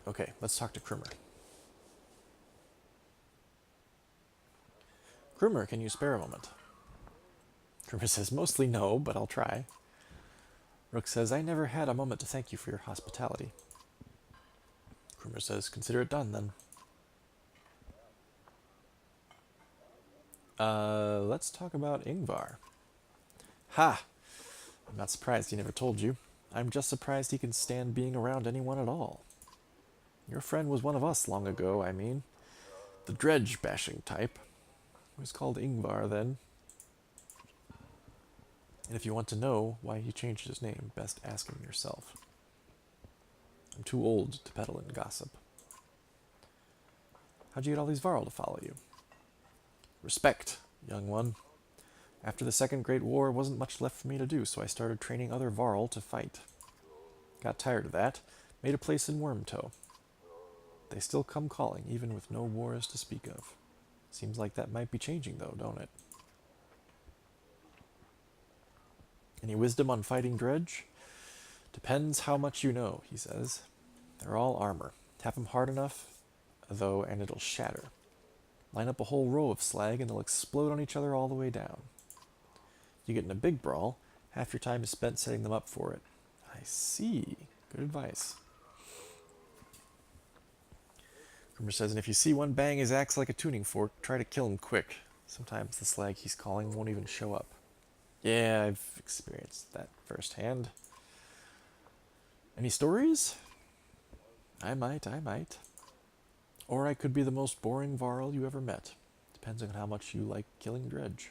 Okay, let's talk to Krumer. Krumer, can you spare a moment? Krumer says, mostly no, but I'll try. Rook says, I never had a moment to thank you for your hospitality. Krumer says, consider it done, then. Let's talk about Ingvar. Ha! I'm not surprised he never told you. I'm just surprised he can stand being around anyone at all. Your friend was one of us long ago, I mean. The dredge-bashing type. He was called Ingvar then. And if you want to know why he changed his name, best ask him yourself. I'm too old to peddle in gossip. How'd you get all these Varl to follow you? Respect, young one. After the Second Great War, wasn't much left for me to do, so I started training other Varl to fight. Got tired of that, made a place in Wormtoe. They still come calling, even with no wars to speak of. Seems like that might be changing, though, don't it? Any wisdom on fighting Dredge? Depends how much you know, he says. They're all armor. Tap them hard enough, though, and it'll shatter. Line up a whole row of slag, and they'll explode on each other all the way down. You get in a big brawl, half your time is spent setting them up for it. I see. Good advice. Krumer says, and if you see one bang his axe like a tuning fork, try to kill him quick. Sometimes the slag he's calling won't even show up. Yeah, I've experienced that firsthand. Any stories? I might. Or I could be the most boring Varl you ever met. Depends on how much you like killing Dredge.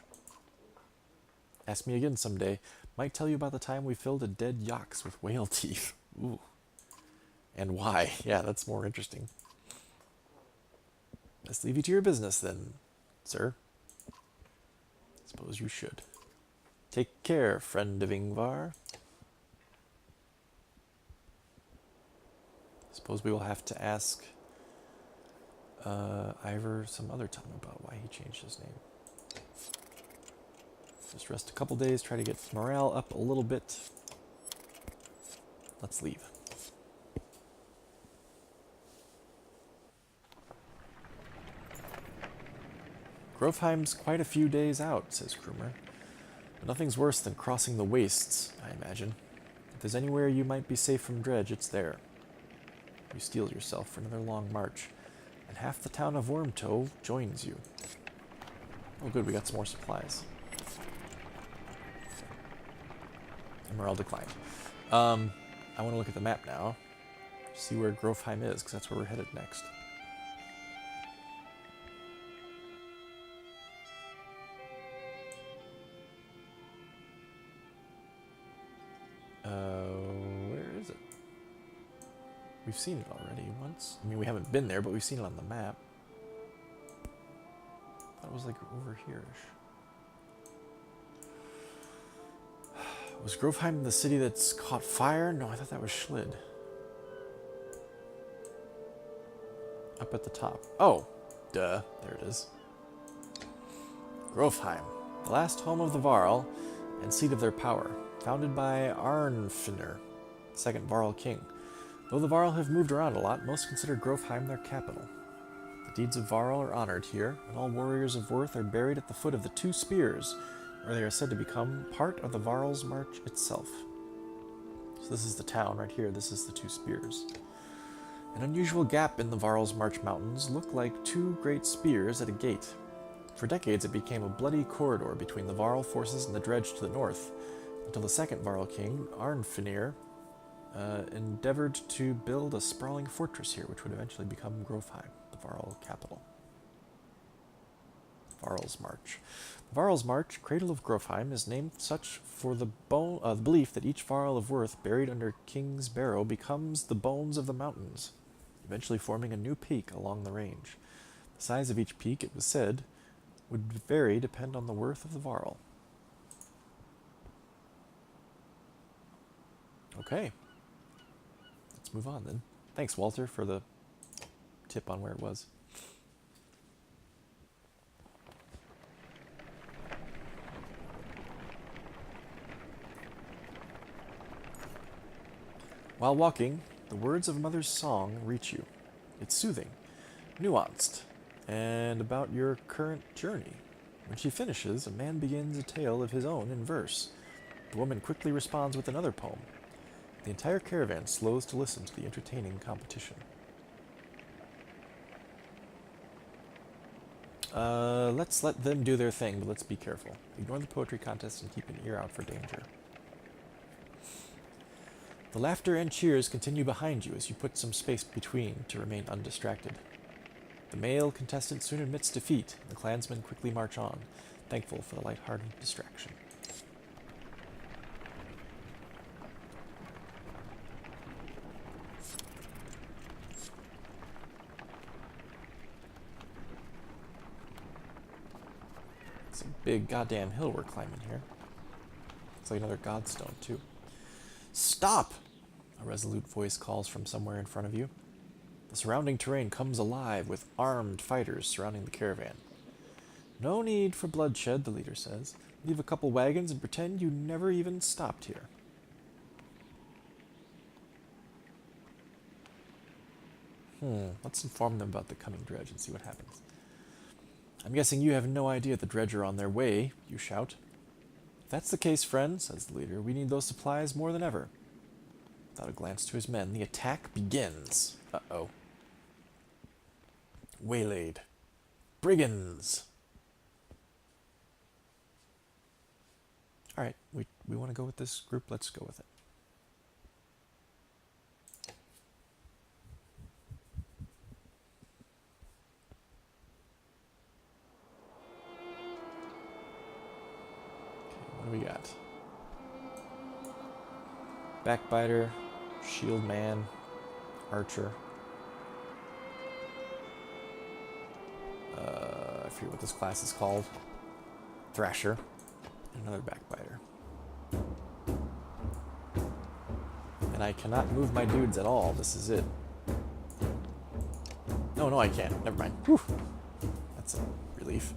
Ask me again someday. Might tell you about the time we filled a dead Yox with whale teeth. Ooh. And why? Yeah, that's more interesting. Let's leave you to your business then, sir. Suppose you should. Take care, friend of Ingvar. Suppose we will have to ask Ivor some other time about why he changed his name. Just rest a couple days, try to get morale up a little bit. Let's leave. Grovheim's quite a few days out, says Krumer. But nothing's worse than crossing the wastes, I imagine. If there's anywhere you might be safe from Dredge, it's there. You steel yourself for another long march, and half the town of Wormtoe joins you. Oh good, we got some more supplies. Morale declined. I want to look at the map now. See where Grovheim is, because that's where we're headed next. Where is it? We've seen it already once. I mean, we haven't been there, but we've seen it on the map. I thought it was like over here-ish. Was Grovheim the city that's caught fire? No, I thought that was Schlid. Up at the top. Oh, duh. There it is. Grovheim, the last home of the Varl and seat of their power, founded by Arnfinnr, second Varl king. Though the Varl have moved around a lot, most consider Grovheim their capital. The deeds of Varl are honored here, and all warriors of worth are buried at the foot of the Two Spears, where they are said to become part of the Varl's March itself. So this is the town right here. This is the Two Spears. An unusual gap in the Varl's March mountains looked like two great spears at a gate. For decades it became a bloody corridor between the Varl forces and the Dredge to the north, until the second Varl king, Arnfinnr, endeavored to build a sprawling fortress here, which would eventually become Grovheim, the Varl capital. Varl's March. The Varl's March, cradle of Grovheim, is named such for the belief that each Varl of worth buried under King's Barrow becomes the bones of the mountains, eventually forming a new peak along the range. The size of each peak, it was said, would vary depend on the worth of the Varl. Okay. Let's move on then. Thanks, Walter, for the tip on where it was. While walking, the words of Mother's song reach you. It's soothing, nuanced, and about your current journey. When she finishes, a man begins a tale of his own in verse. The woman quickly responds with another poem. The entire caravan slows to listen to the entertaining competition. Let's let them do their thing, but let's be careful. Ignore the poetry contest and keep an ear out for danger. The laughter and cheers continue behind you as you put some space between to remain undistracted. The male contestant soon admits defeat, and the clansmen quickly march on, thankful for the light-hearted distraction. It's a big goddamn hill we're climbing here. It's like another godstone, too. Stop! A resolute voice calls from somewhere in front of you. The surrounding terrain comes alive with armed fighters surrounding the caravan. No need for bloodshed, the leader says. Leave a couple wagons and pretend you never even stopped here. Let's inform them about the coming dredge and see what happens. I'm guessing you have no idea the dredge are on their way, you shout. If that's the case, friend, says the leader, we need those supplies more than ever. Without a glance to his men, the attack begins. Uh-oh. Waylaid. Brigands! Alright, we want to go with this group, let's go with it. Okay, what do we got? Backbiter, Shield Man, archer. I forget what this class is called. Thrasher. Another backbiter. And I cannot move my dudes at all. This is it. No, I can't. Never mind. Whew. That's a relief.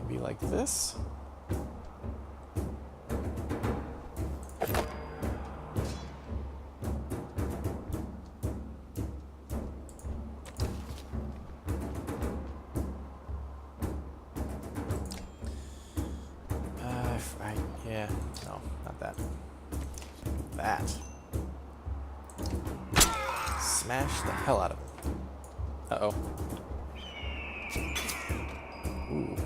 Be like this. Yeah, no, not that. That. Smash the hell out of him. Uh-oh. Ooh.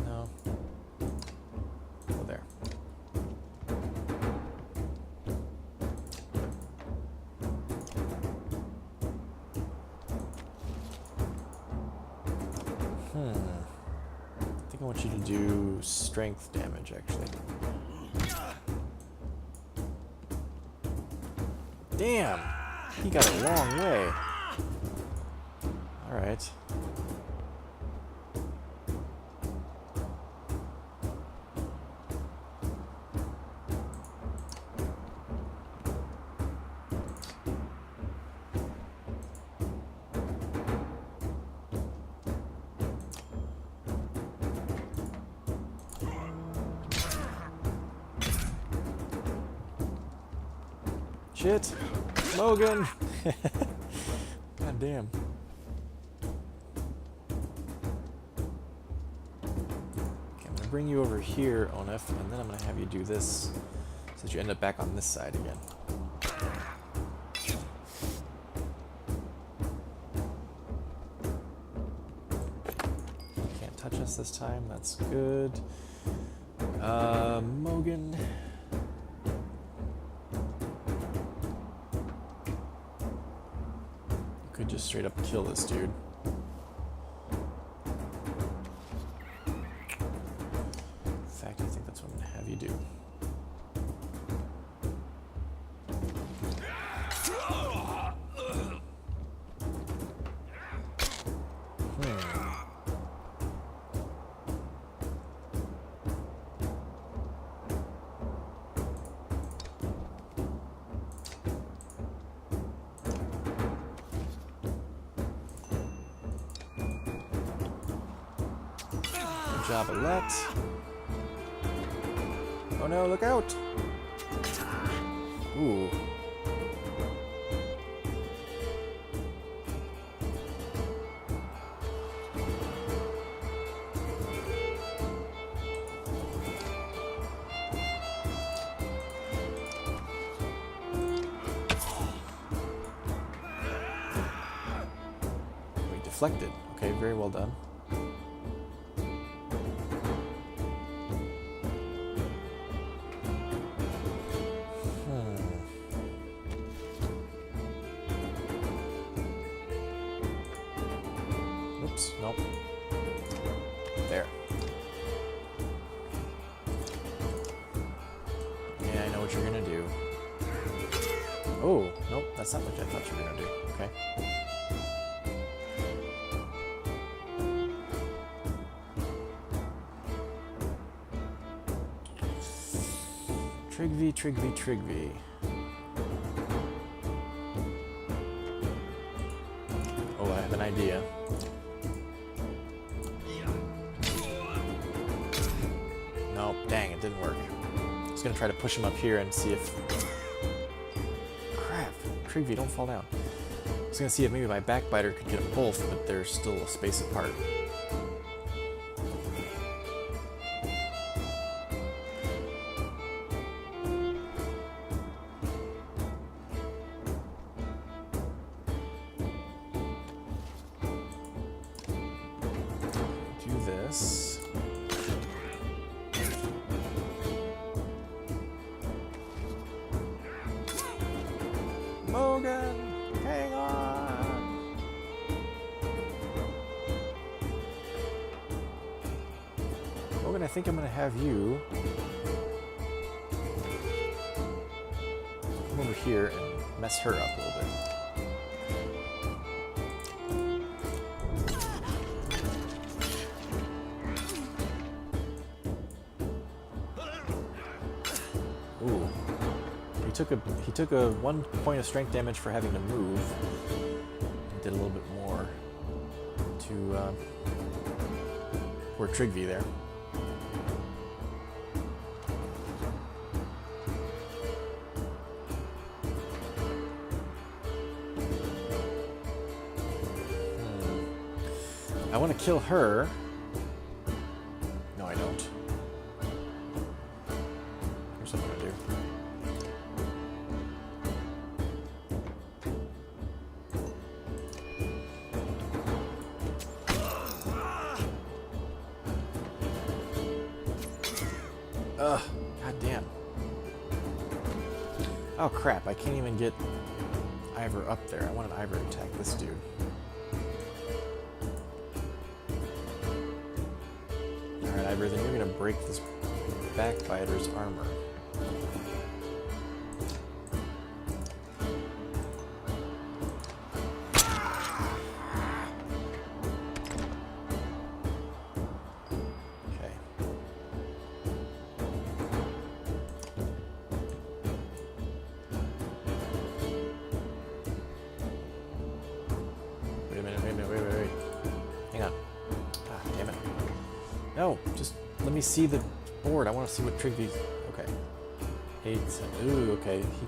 No. Oh, there. I think I want you to do strength damage, actually. Damn! He got a long way. Alright. Shit! Logan! God damn. Okay, I'm gonna bring you over here, Onef, and then I'm gonna have you do this so that you end up back on this side again. Can't touch us this time, that's good. Mogan. Could just straight up kill this dude. In fact, I think that's what I'm gonna have you do. Jabalette. Oh no, look out! Ooh. We deflected. Okay, very well done. Nope. There. Yeah, I know what you're gonna do. Oh, nope, that's not what I thought you were gonna do. Okay. Trigvy, Trigvy, Trigvy. Oh, I have an idea. Nope, dang, it didn't work. I was gonna try to push him up here and see if... Crap, Trigvy, don't fall down. I was gonna see if maybe my backbiter could get them both, but they're still a space apart. this. Mogan, hang on! Mogan, I think I'm gonna have you come over here and mess her up a little bit. Ooh. He took a 1 point of strength damage for having to move. He did a little bit more to poor Trigvi there. I want to kill her. No, I don't. Here's what I'm gonna do. Ugh, goddamn. Oh crap, I can't even get Ivor up there. I wanted Ivor to attack this dude. Alright, Ivor, then you're gonna break this backbiter's armor. Wait. Hang on. Ah, damn it. No, just let me see the board. I want to see what Trigvy's... Okay. 8, 7... Ooh, okay. He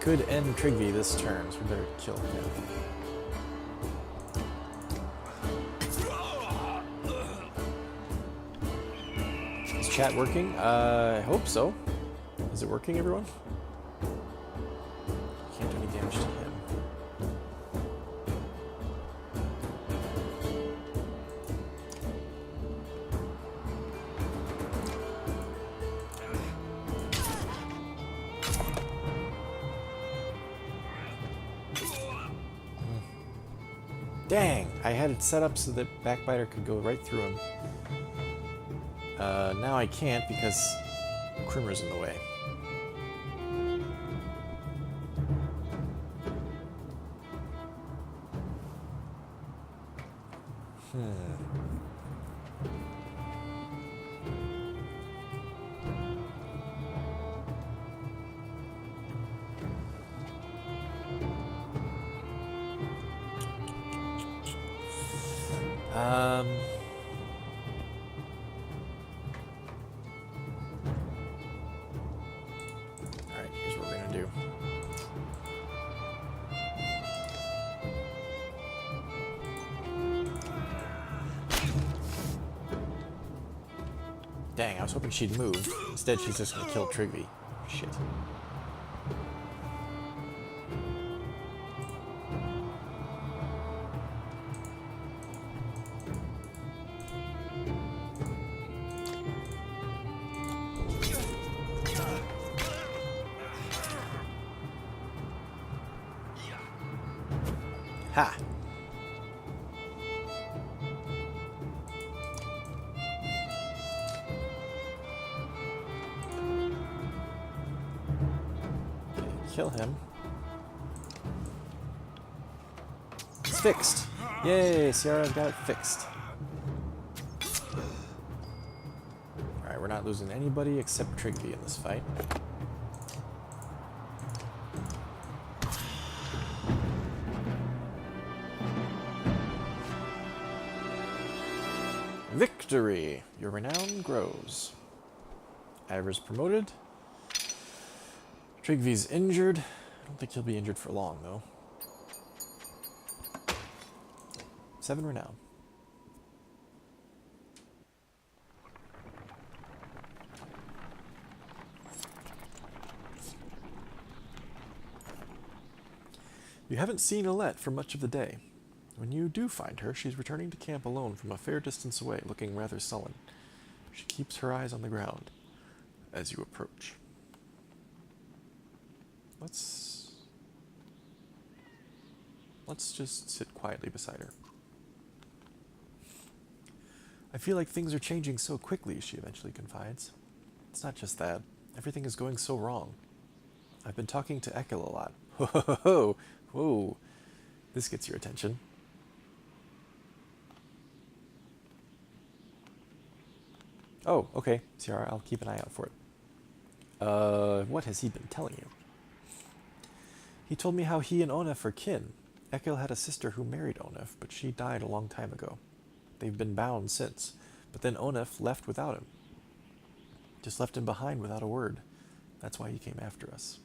could end Trigvy this turn, so we better kill him. Is chat working? I hope so. Is it working, everyone? Can't do any damage to him. Dang! I had it set up so that Backbiter could go right through him. Now I can't because Krimmer's in the way. Alright, here's what we're gonna do. Dang, I was hoping she'd move. Instead, she's just gonna kill Trigvy. Shit. Ha! Okay, kill him. It's fixed! Yay! Sierra's got it fixed. Alright, we're not losing anybody except Trigvy in this fight. Victory! Your renown grows. Ivor's promoted. Trigvy's injured. I don't think he'll be injured for long, though. 7 renown. You haven't seen Alette for much of the day. When you do find her, she's returning to camp alone from a fair distance away, looking rather sullen. She keeps her eyes on the ground as you approach. Let's just sit quietly beside her. I feel like things are changing so quickly, she eventually confides. It's not just that. Everything is going so wrong. I've been talking to Ekel a lot. Ho ho ho ho! Whoa! This gets your attention. Oh, okay, Ciara, I'll keep an eye out for it. What has he been telling you? He told me how he and Onef are kin. Ekel had a sister who married Onef, but she died a long time ago. They've been bound since, but then Onef left without him. Just left him behind without a word. That's why he came after us.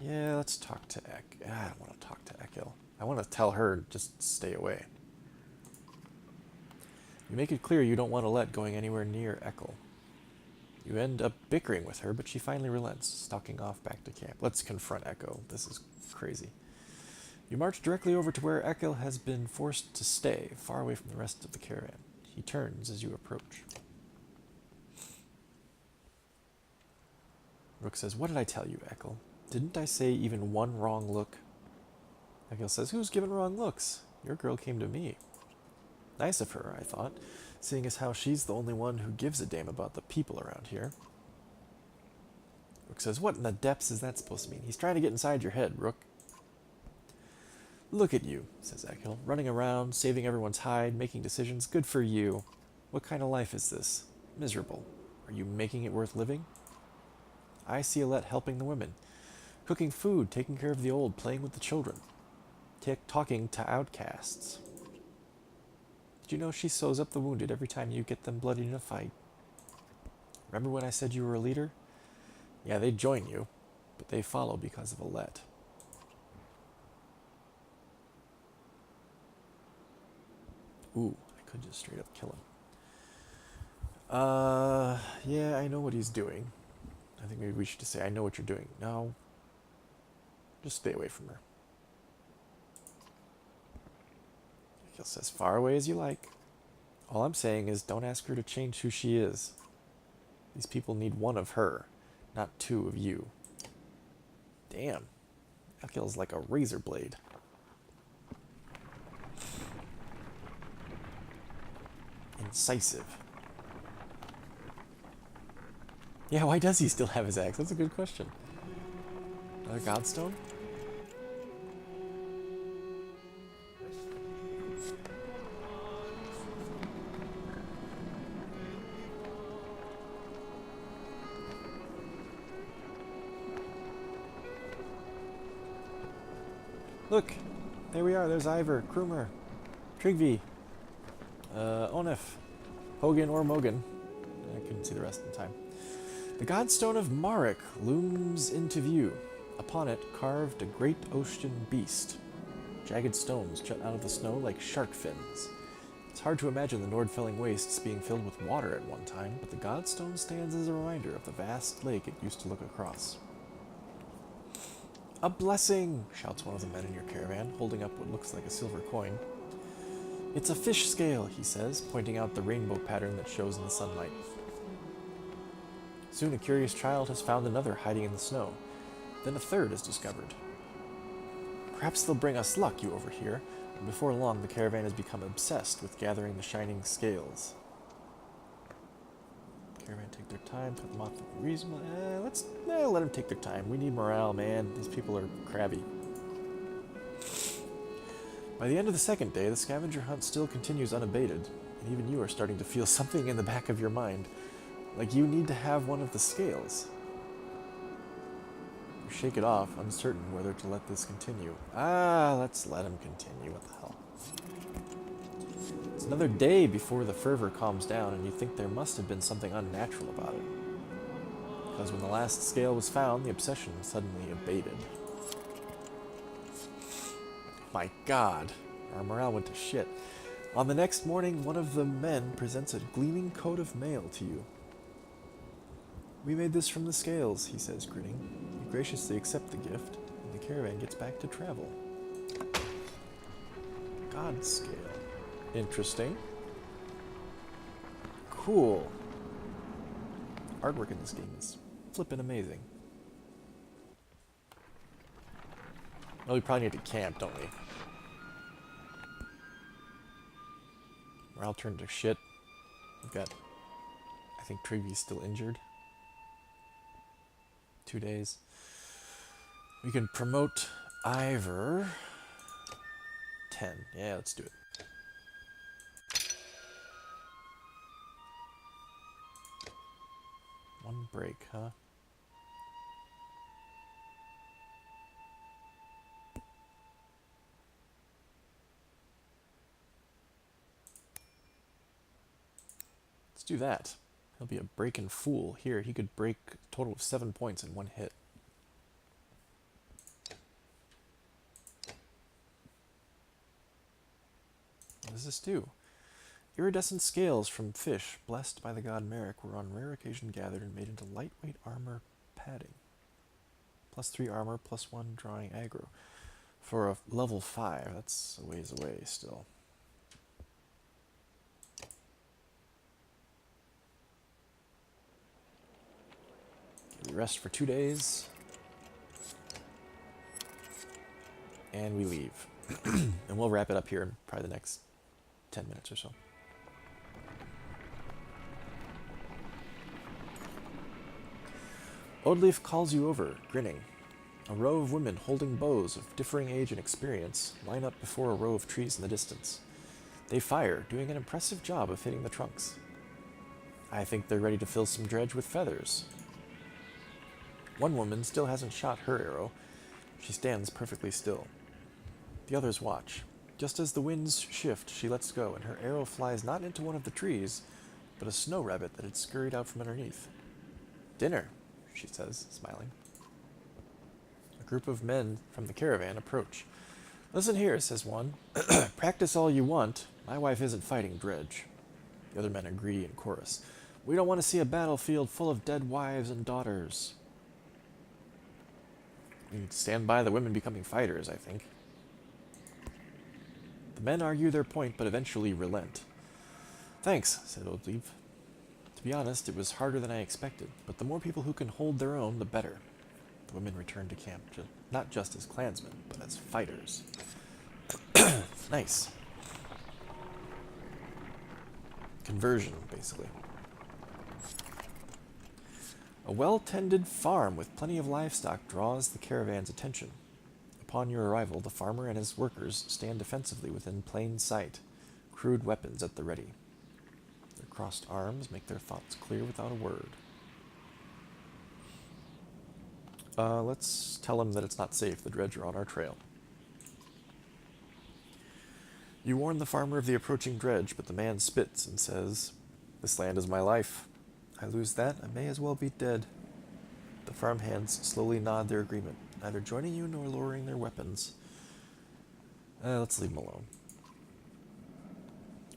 Yeah, let's talk to I don't want to talk to Ekel. I want to tell her just stay away. You make it clear you don't want to let going anywhere near Ekel. You end up bickering with her, but she finally relents, stalking off back to camp. Let's confront Echo. This is crazy. You march directly over to where Ekel has been forced to stay, far away from the rest of the caravan. He turns as you approach. Rook says, "What did I tell you, Ekel? Didn't I say even one wrong look?" Ekel says, "Who's giving wrong looks? Your girl came to me." Nice of her, I thought, seeing as how she's the only one who gives a damn about the people around here. Rook says, "What in the depths is that supposed to mean? He's trying to get inside your head, Rook." "Look at you," says Ekel, "running around, saving everyone's hide, making decisions. Good for you. What kind of life is this? Miserable. Are you making it worth living? I see Alette helping the women, cooking food, taking care of the old, playing with the children, talking to outcasts. Did you know she sews up the wounded every time you get them bloodied in a fight? Remember when I said you were a leader? Yeah, they join you, but they follow because of Alette." Ooh, I could just straight up kill him. Yeah, I know what he's doing. I think maybe we should just say, "I know what you're doing." No. Just stay away from her. Ekel says, "Far away as you like. All I'm saying is don't ask her to change who she is. These people need one of her, not two of you." Damn. Ekel's like a razor blade. Incisive. Yeah, why does he still have his axe? That's a good question. Another godstone? Look! There we are. There's Ivor, Krumer, Trigvi, Onef, Hogan or Mogan. I couldn't see the rest in time. The Godstone of Marek looms into view. Upon it, carved a great ocean beast. Jagged stones jut out of the snow like shark fins. It's hard to imagine the Nordfelling wastes being filled with water at one time, but the Godstone stands as a reminder of the vast lake it used to look across. "A blessing!" shouts one of the men in your caravan, holding up what looks like a silver coin. "It's a fish scale," he says, pointing out the rainbow pattern that shows in the sunlight. Soon a curious child has found another hiding in the snow. Then a third is discovered. Perhaps they'll bring us luck, you overhear, and before long the caravan has become obsessed with gathering the shining scales. Caravan take their time, cut them off reasonably. Let's let them take their time. We need morale, man. These people are crabby. By the end of the second day, the scavenger hunt still continues unabated, and even you are starting to feel something in the back of your mind, like you need to have one of the scales. You shake it off, uncertain whether to let this continue. Let's let him continue. What the hell? It's another day before the fervor calms down, and you think there must have been something unnatural about it. Because when the last scale was found, the obsession suddenly abated. My God, our morale went to shit. On the next morning, one of the men presents a gleaming coat of mail to you. "We made this from the scales," he says, grinning. You graciously accept the gift, and the caravan gets back to travel. God scale. Interesting. Cool. Artwork in this game is flippin' amazing. Well, we probably need to camp, don't we? Morale turned to shit. We've got, I think Trigby's still injured. 2 days. We can promote Ivor. 10. Yeah, let's do it. One break, huh? Let's do that. He'll be a breaking fool. Here, he could break a total of 7 points in one hit. What does this do? Iridescent scales from fish, blessed by the god Merrick, were on rare occasion gathered and made into lightweight armor padding. +3 armor, +1 drawing aggro. For a level 5, that's a ways away still. We rest for 2 days. And we leave. And we'll wrap it up here in probably the next 10 minutes or so. Oddleif calls you over, grinning. A row of women holding bows of differing age and experience line up before a row of trees in the distance. They fire, doing an impressive job of hitting the trunks. I think they're ready to fill some dredge with feathers. One woman still hasn't shot her arrow. She stands perfectly still. The others watch. Just as the winds shift, she lets go, and her arrow flies not into one of the trees, but a snow rabbit that had scurried out from underneath. Dinner, she says, smiling. A group of men from the caravan approach. Listen here, says one. Practice all you want. My wife isn't fighting dredge. The other men agree in chorus. We don't want to see a battlefield full of dead wives and daughters. We need to stand by the women becoming fighters, I think. The men argue their point, but eventually relent. Thanks, said Oldleaf. To be honest, it was harder than I expected, but the more people who can hold their own, the better. The women returned to camp, not just as clansmen, but as fighters. Nice. Conversion, basically. A well-tended farm with plenty of livestock draws the caravan's attention. Upon your arrival, the farmer and his workers stand defensively within plain sight, crude weapons at the ready. Their crossed arms make their thoughts clear without a word. Let's tell him that it's not safe. The dredge are on our trail. You warn the farmer of the approaching dredge, but the man spits and says, This land is my life. I lose that, I may as well be dead. The farmhands slowly nod their agreement, neither joining you nor lowering their weapons. Let's leave them alone.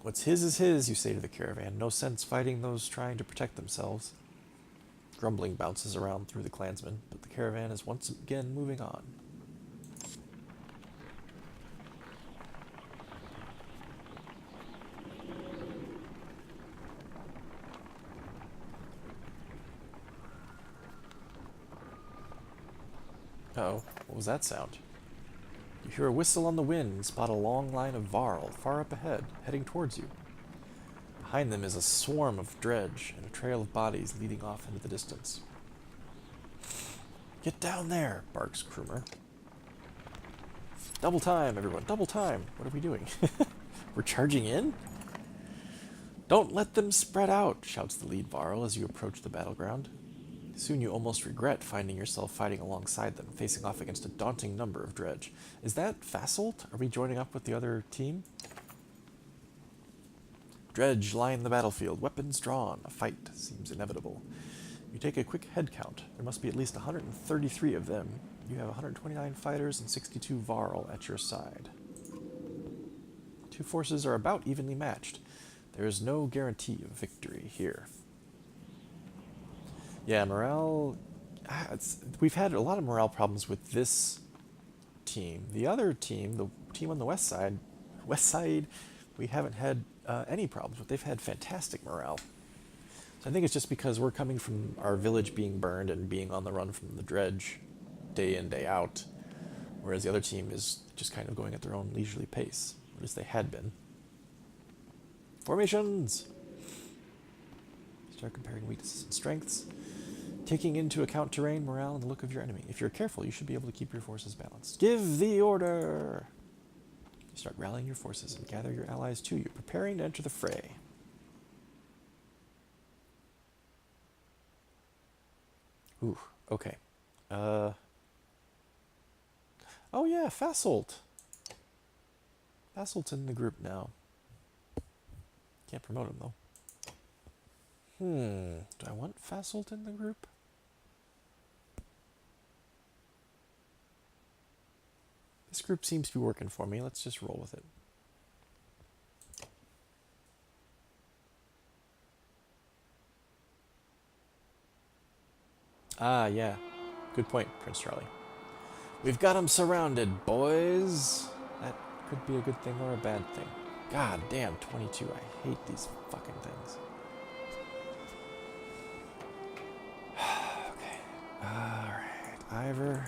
What's his is his, you say to the caravan. No sense fighting those trying to protect themselves. Grumbling bounces around through the clansmen, but the caravan is once again moving on. Uh-oh, what was that sound? You hear a whistle on the wind and spot a long line of Varl far up ahead, heading towards you. Behind them is a swarm of dredge and a trail of bodies leading off into the distance. Get down there, barks Krumer. Double time, everyone, double time. What are we doing? We're charging in? Don't let them spread out, shouts the lead Varl as you approach the battleground. Soon you almost regret finding yourself fighting alongside them, facing off against a daunting number of dredge. Is that Fasolt? Are we joining up with the other team? Dredge line the battlefield, weapons drawn. A fight seems inevitable. You take a quick head count. There must be at least 133 of them. You have 129 fighters and 62 Varl at your side. Two forces are about evenly matched. There is no guarantee of victory here. Yeah, morale... we've had a lot of morale problems with this team. The other team, the team on the west side, we haven't had any problems with. They've had fantastic morale. So I think it's just because we're coming from our village being burned and being on the run from the dredge day in, day out, whereas the other team is just kind of going at their own leisurely pace, or at least they had been. Formations! Start comparing weaknesses and strengths, taking into account terrain, morale, and the look of your enemy. If you're careful, you should be able to keep your forces balanced. Give the order! You start rallying your forces and gather your allies to you, preparing to enter the fray. Ooh, okay. Oh yeah, Fasolt. Fasolt's in the group now. Can't promote him though. Do I want Fasolt in the group? This group seems to be working for me. Let's just roll with it. Ah, yeah. Good point, Prince Charlie. We've got them surrounded, boys. That could be a good thing or a bad thing. God damn, 22. I hate these fucking things. Okay. Alright. Ivor.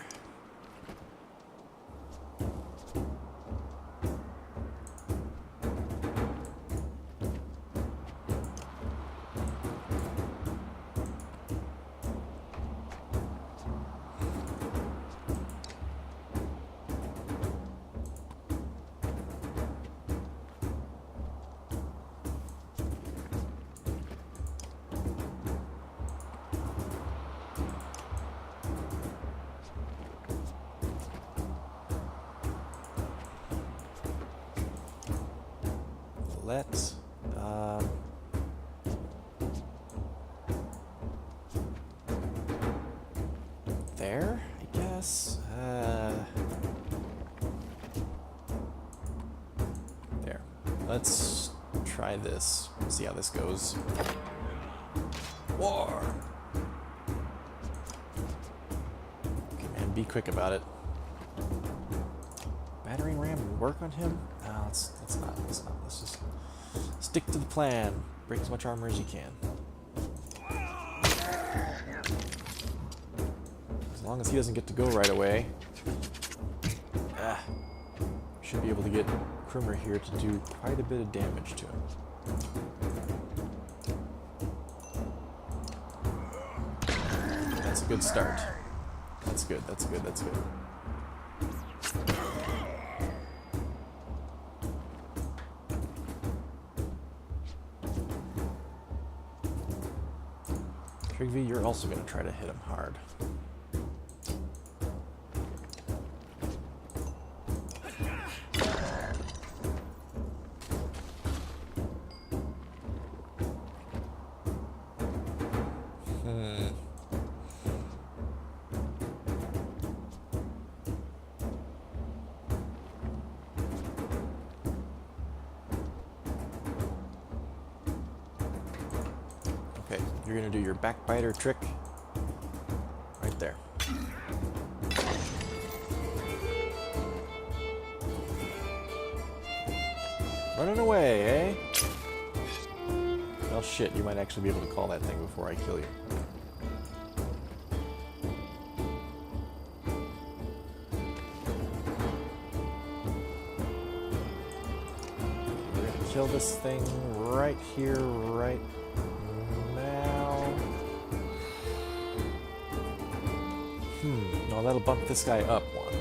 Let's there, I guess. There. Let's try this. See how this goes. War. Okay, man, be quick about it. Battering ram and work on him? No, let's not. Let's just stick to the plan. Break as much armor as you can. As long as he doesn't get to go right away. Should be able to get Krumer here to do quite a bit of damage to him. That's a good start. That's good, that's good, that's good. Trigvi, you're also going to try to hit him hard. Okay, you're going to do your backbiter trick right there. Running away, eh? Well, shit, you might actually be able to call that thing before I kill you. We're going to kill this thing right here, right now. No, that'll bump this guy up one.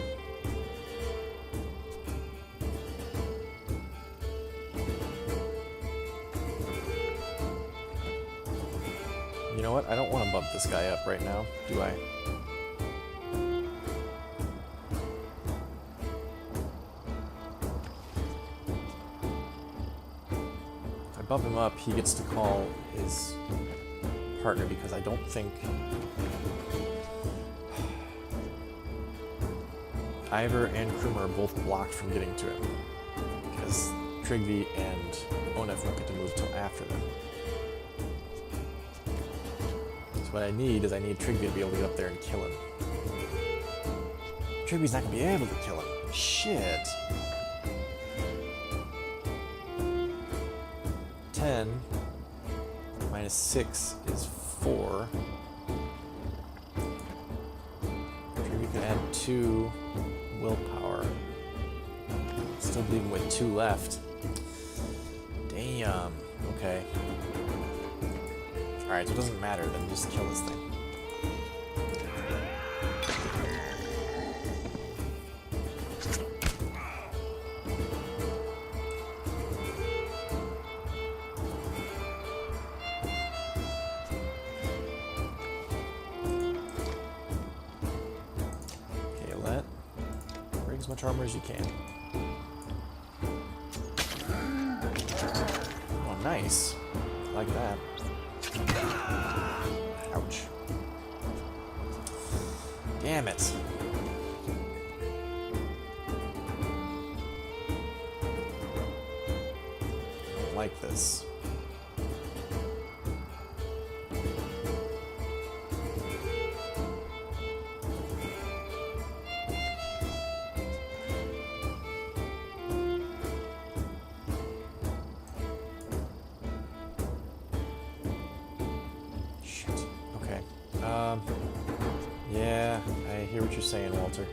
You know what? I don't want to bump this guy up right now, do I? If I bump him up, he gets to call his partner because I don't think Ivor and Krumer are both blocked from getting to him because Trigvi and Onef won't get to move till after them. So what I need is Trigvi to be able to get up there and kill him. Trigvi's not going to be able to kill him. Shit. 10 minus 6 is 4. We can add 2 willpower. Still leaving with 2 left. Damn. Okay. Alright, so it doesn't matter, then just kill this thing. As much armor as you can. Oh, nice. I like that. Ouch. Damn it. I don't like this. Yeah, I hear what you're saying, Walter.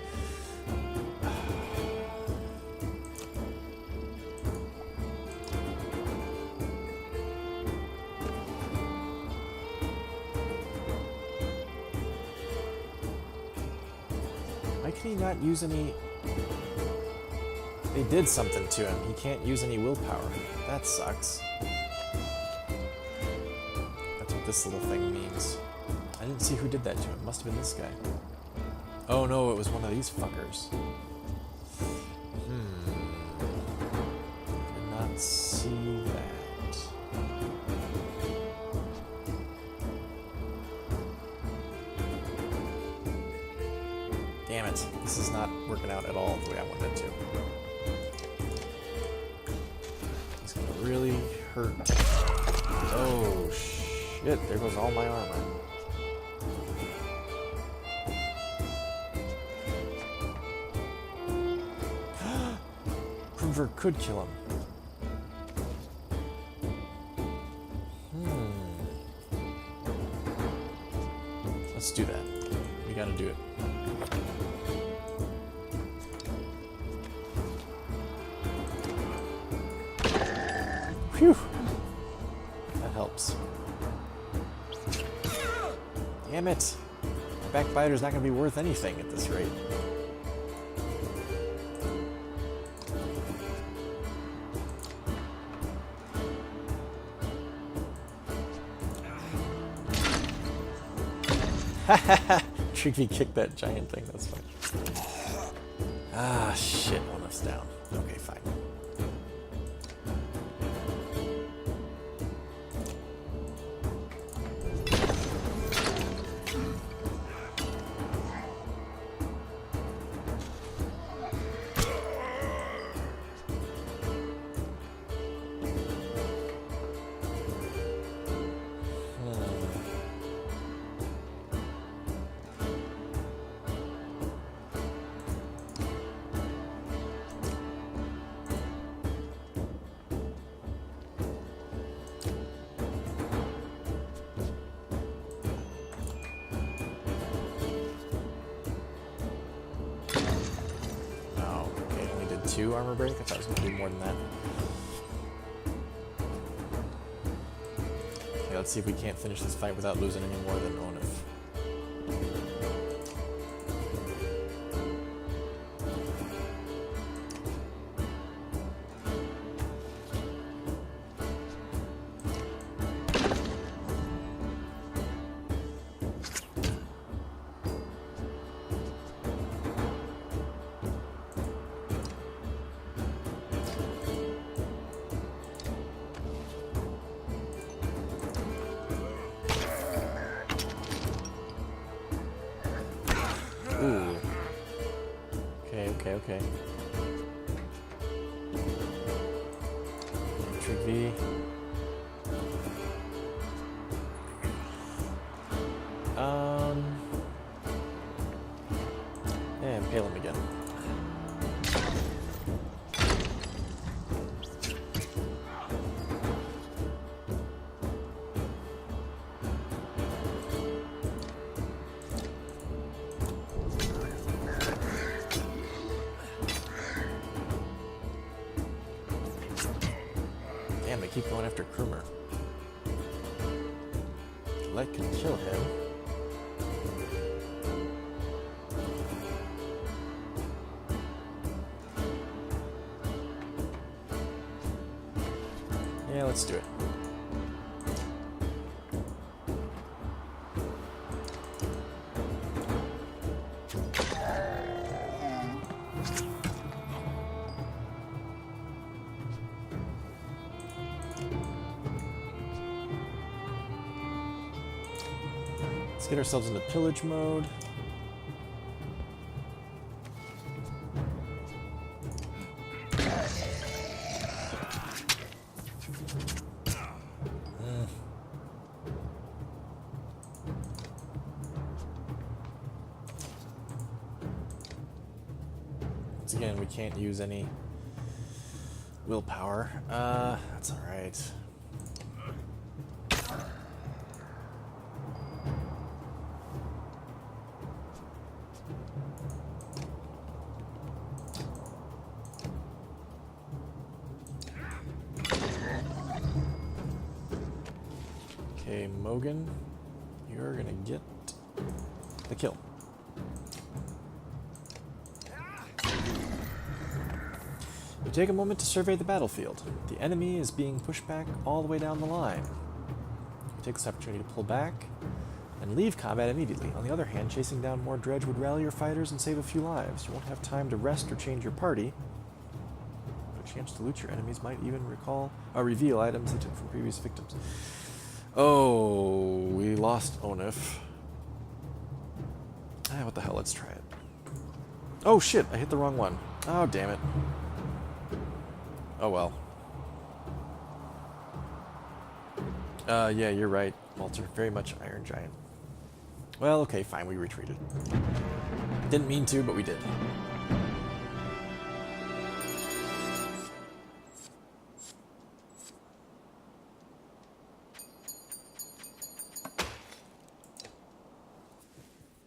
Why can he not use any... They did something to him. He can't use any willpower. That sucks. That's what this little thing means. I didn't see who did that to him. Must have been this guy. Oh no, it was one of these fuckers. Did not see that. Damn it. This is not working out at all the way I wanted it to. It's gonna really hurt. Oh shit, there goes all my armor. Prover could kill him. Let's do that. We gotta do it. Phew! That helps. Damn it! My backbiter's not gonna be worth anything at this rate. Trigby kicked that giant thing, that's fine. Ah, shit, one us down. Okay, fine. Two armor break? I thought it was going to do more than that. Okay, let's see if we can't finish this fight without losing any more than Onif. Ooh. Okay. Trick V. Yeah, impale him again. light can kill him. Yeah, let's do it. Let's get ourselves into pillage mode. Once again, we can't use any willpower. That's alright. Okay, Mogan, you're gonna get the kill. You take a moment to survey the battlefield. The enemy is being pushed back all the way down the line. You take this opportunity to pull back and leave combat immediately. On the other hand, chasing down more dredge would rally your fighters and save a few lives. You won't have time to rest or change your party. But a chance to loot your enemies might even reveal items they took from previous victims. Oh, we lost Onif. What the hell, let's try it. Oh shit, I hit the wrong one. Oh, damn it. Oh well. Yeah, you're right, Walter. Very much Iron Giant. Well, okay, fine, we retreated. Didn't mean to, but we did.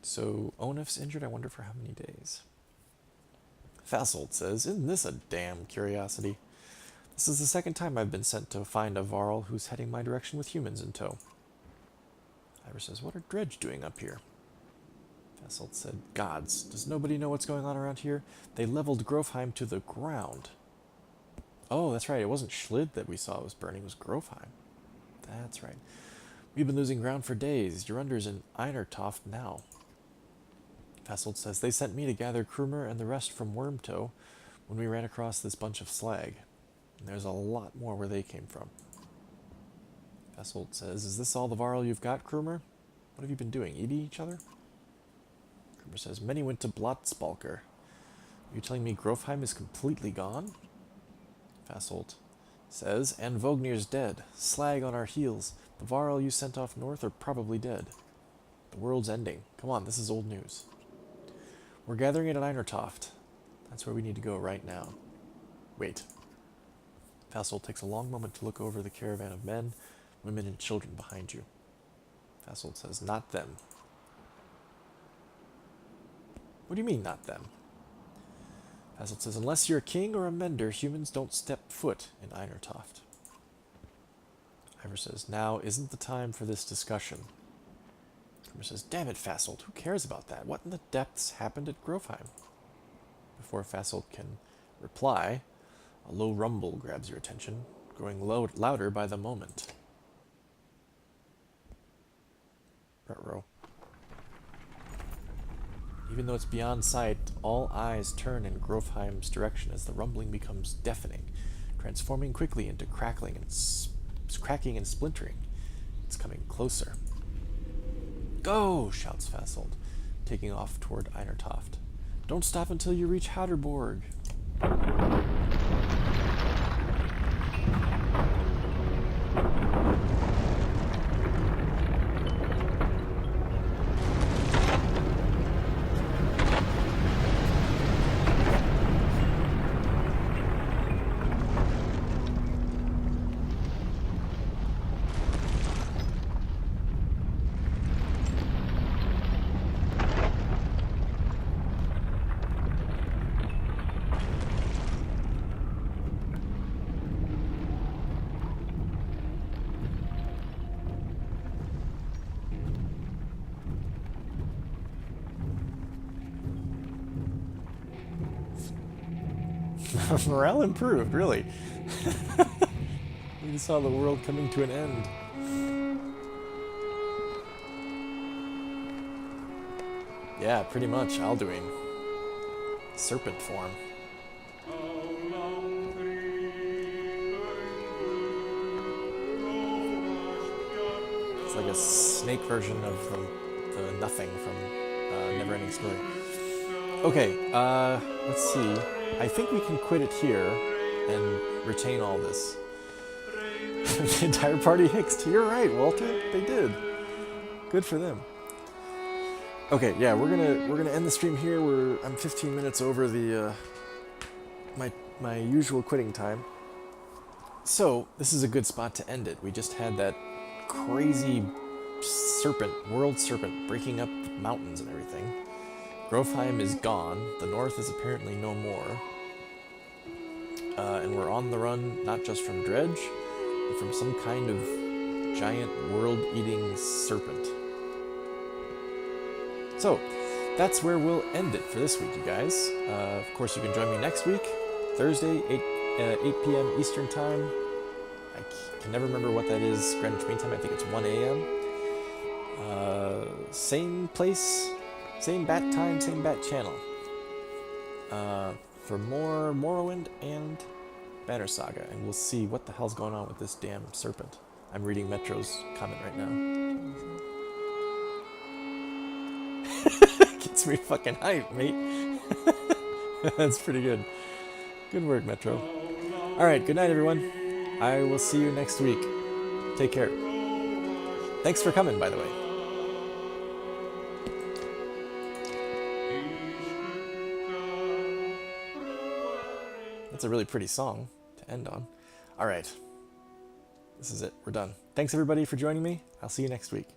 So, Onif's injured, I wonder for how many days. Fassold says, isn't this a damn curiosity? This is the second time I've been sent to find a Varl who's heading my direction with humans in tow. Ivor says, what are Dredge doing up here? Fassold said, gods, does nobody know what's going on around here? They leveled Grofheim to the ground. Oh, that's right, it wasn't Schlid that we saw was burning, it was Grofheim. That's right. We've been losing ground for days. Jorunder's in Einertoft now. Fassold says, they sent me to gather Krumer and the rest from Wormtoe when we ran across this bunch of slag. And there's a lot more where they came from. Fassold says, is this all the Varl you've got, Krumer? What have you been doing, eating each other? Krumer says, many went to Blotzbalker. Are you telling me Grofheim is completely gone? Fassold says, and Vognir's dead. Slag on our heels. The Varl you sent off north are probably dead. The world's ending. Come on, this is old news. We're gathering it at Einertoft. That's where we need to go right now. Wait. Fassold takes a long moment to look over the caravan of men, women, and children behind you. Fassold says, not them. What do you mean, not them? Fassold says, unless you're a king or a mender, humans don't step foot in Einertoft. Ivor says, now isn't the time for this discussion. Krumer says, damn it, Fassold, who cares about that? What in the depths happened at Grofheim? Before Fassold can reply, a low rumble grabs your attention, growing louder by the moment. Ruh-roh. Even though it's beyond sight, all eyes turn in Grofheim's direction as the rumbling becomes deafening, transforming quickly into cracking and splintering. It's coming closer. Go! Shouts Fassold, taking off toward Einertoft. Don't stop until you reach Hatterborg. Morale improved, really. We saw the world coming to an end. Yeah, pretty much. Alduin. Serpent form. It's like a snake version of the Nothing from Neverending Story. Okay, let's see. I think we can quit it here and retain all this. The entire party hixed. You're right, Walter. They did. Good for them. Okay, yeah, we're gonna end the stream here. I'm 15 minutes over the my usual quitting time. So this is a good spot to end it. We just had that crazy world serpent, breaking up mountains and everything. Grofheim is gone. The north is apparently no more. And we're on the run, not just from Dredge, but from some kind of giant world-eating serpent. So, that's where we'll end it for this week, you guys. Of course, you can join me next week, Thursday, 8 p.m. Eastern Time. I can never remember what that is, Greenwich Mean Time. I think it's 1 a.m. Same place, same bat time, same bat channel. For more Morrowind and Banner Saga, and we'll see what the hell's going on with this damn serpent. I'm reading Metro's comment right now. Gets me fucking hype, mate. That's pretty good. Good work, Metro. Alright, good night, everyone. I will see you next week. Take care. Thanks for coming, by the way. That's a really pretty song to end on. Alright. This is it. We're done. Thanks, everybody, for joining me. I'll see you next week.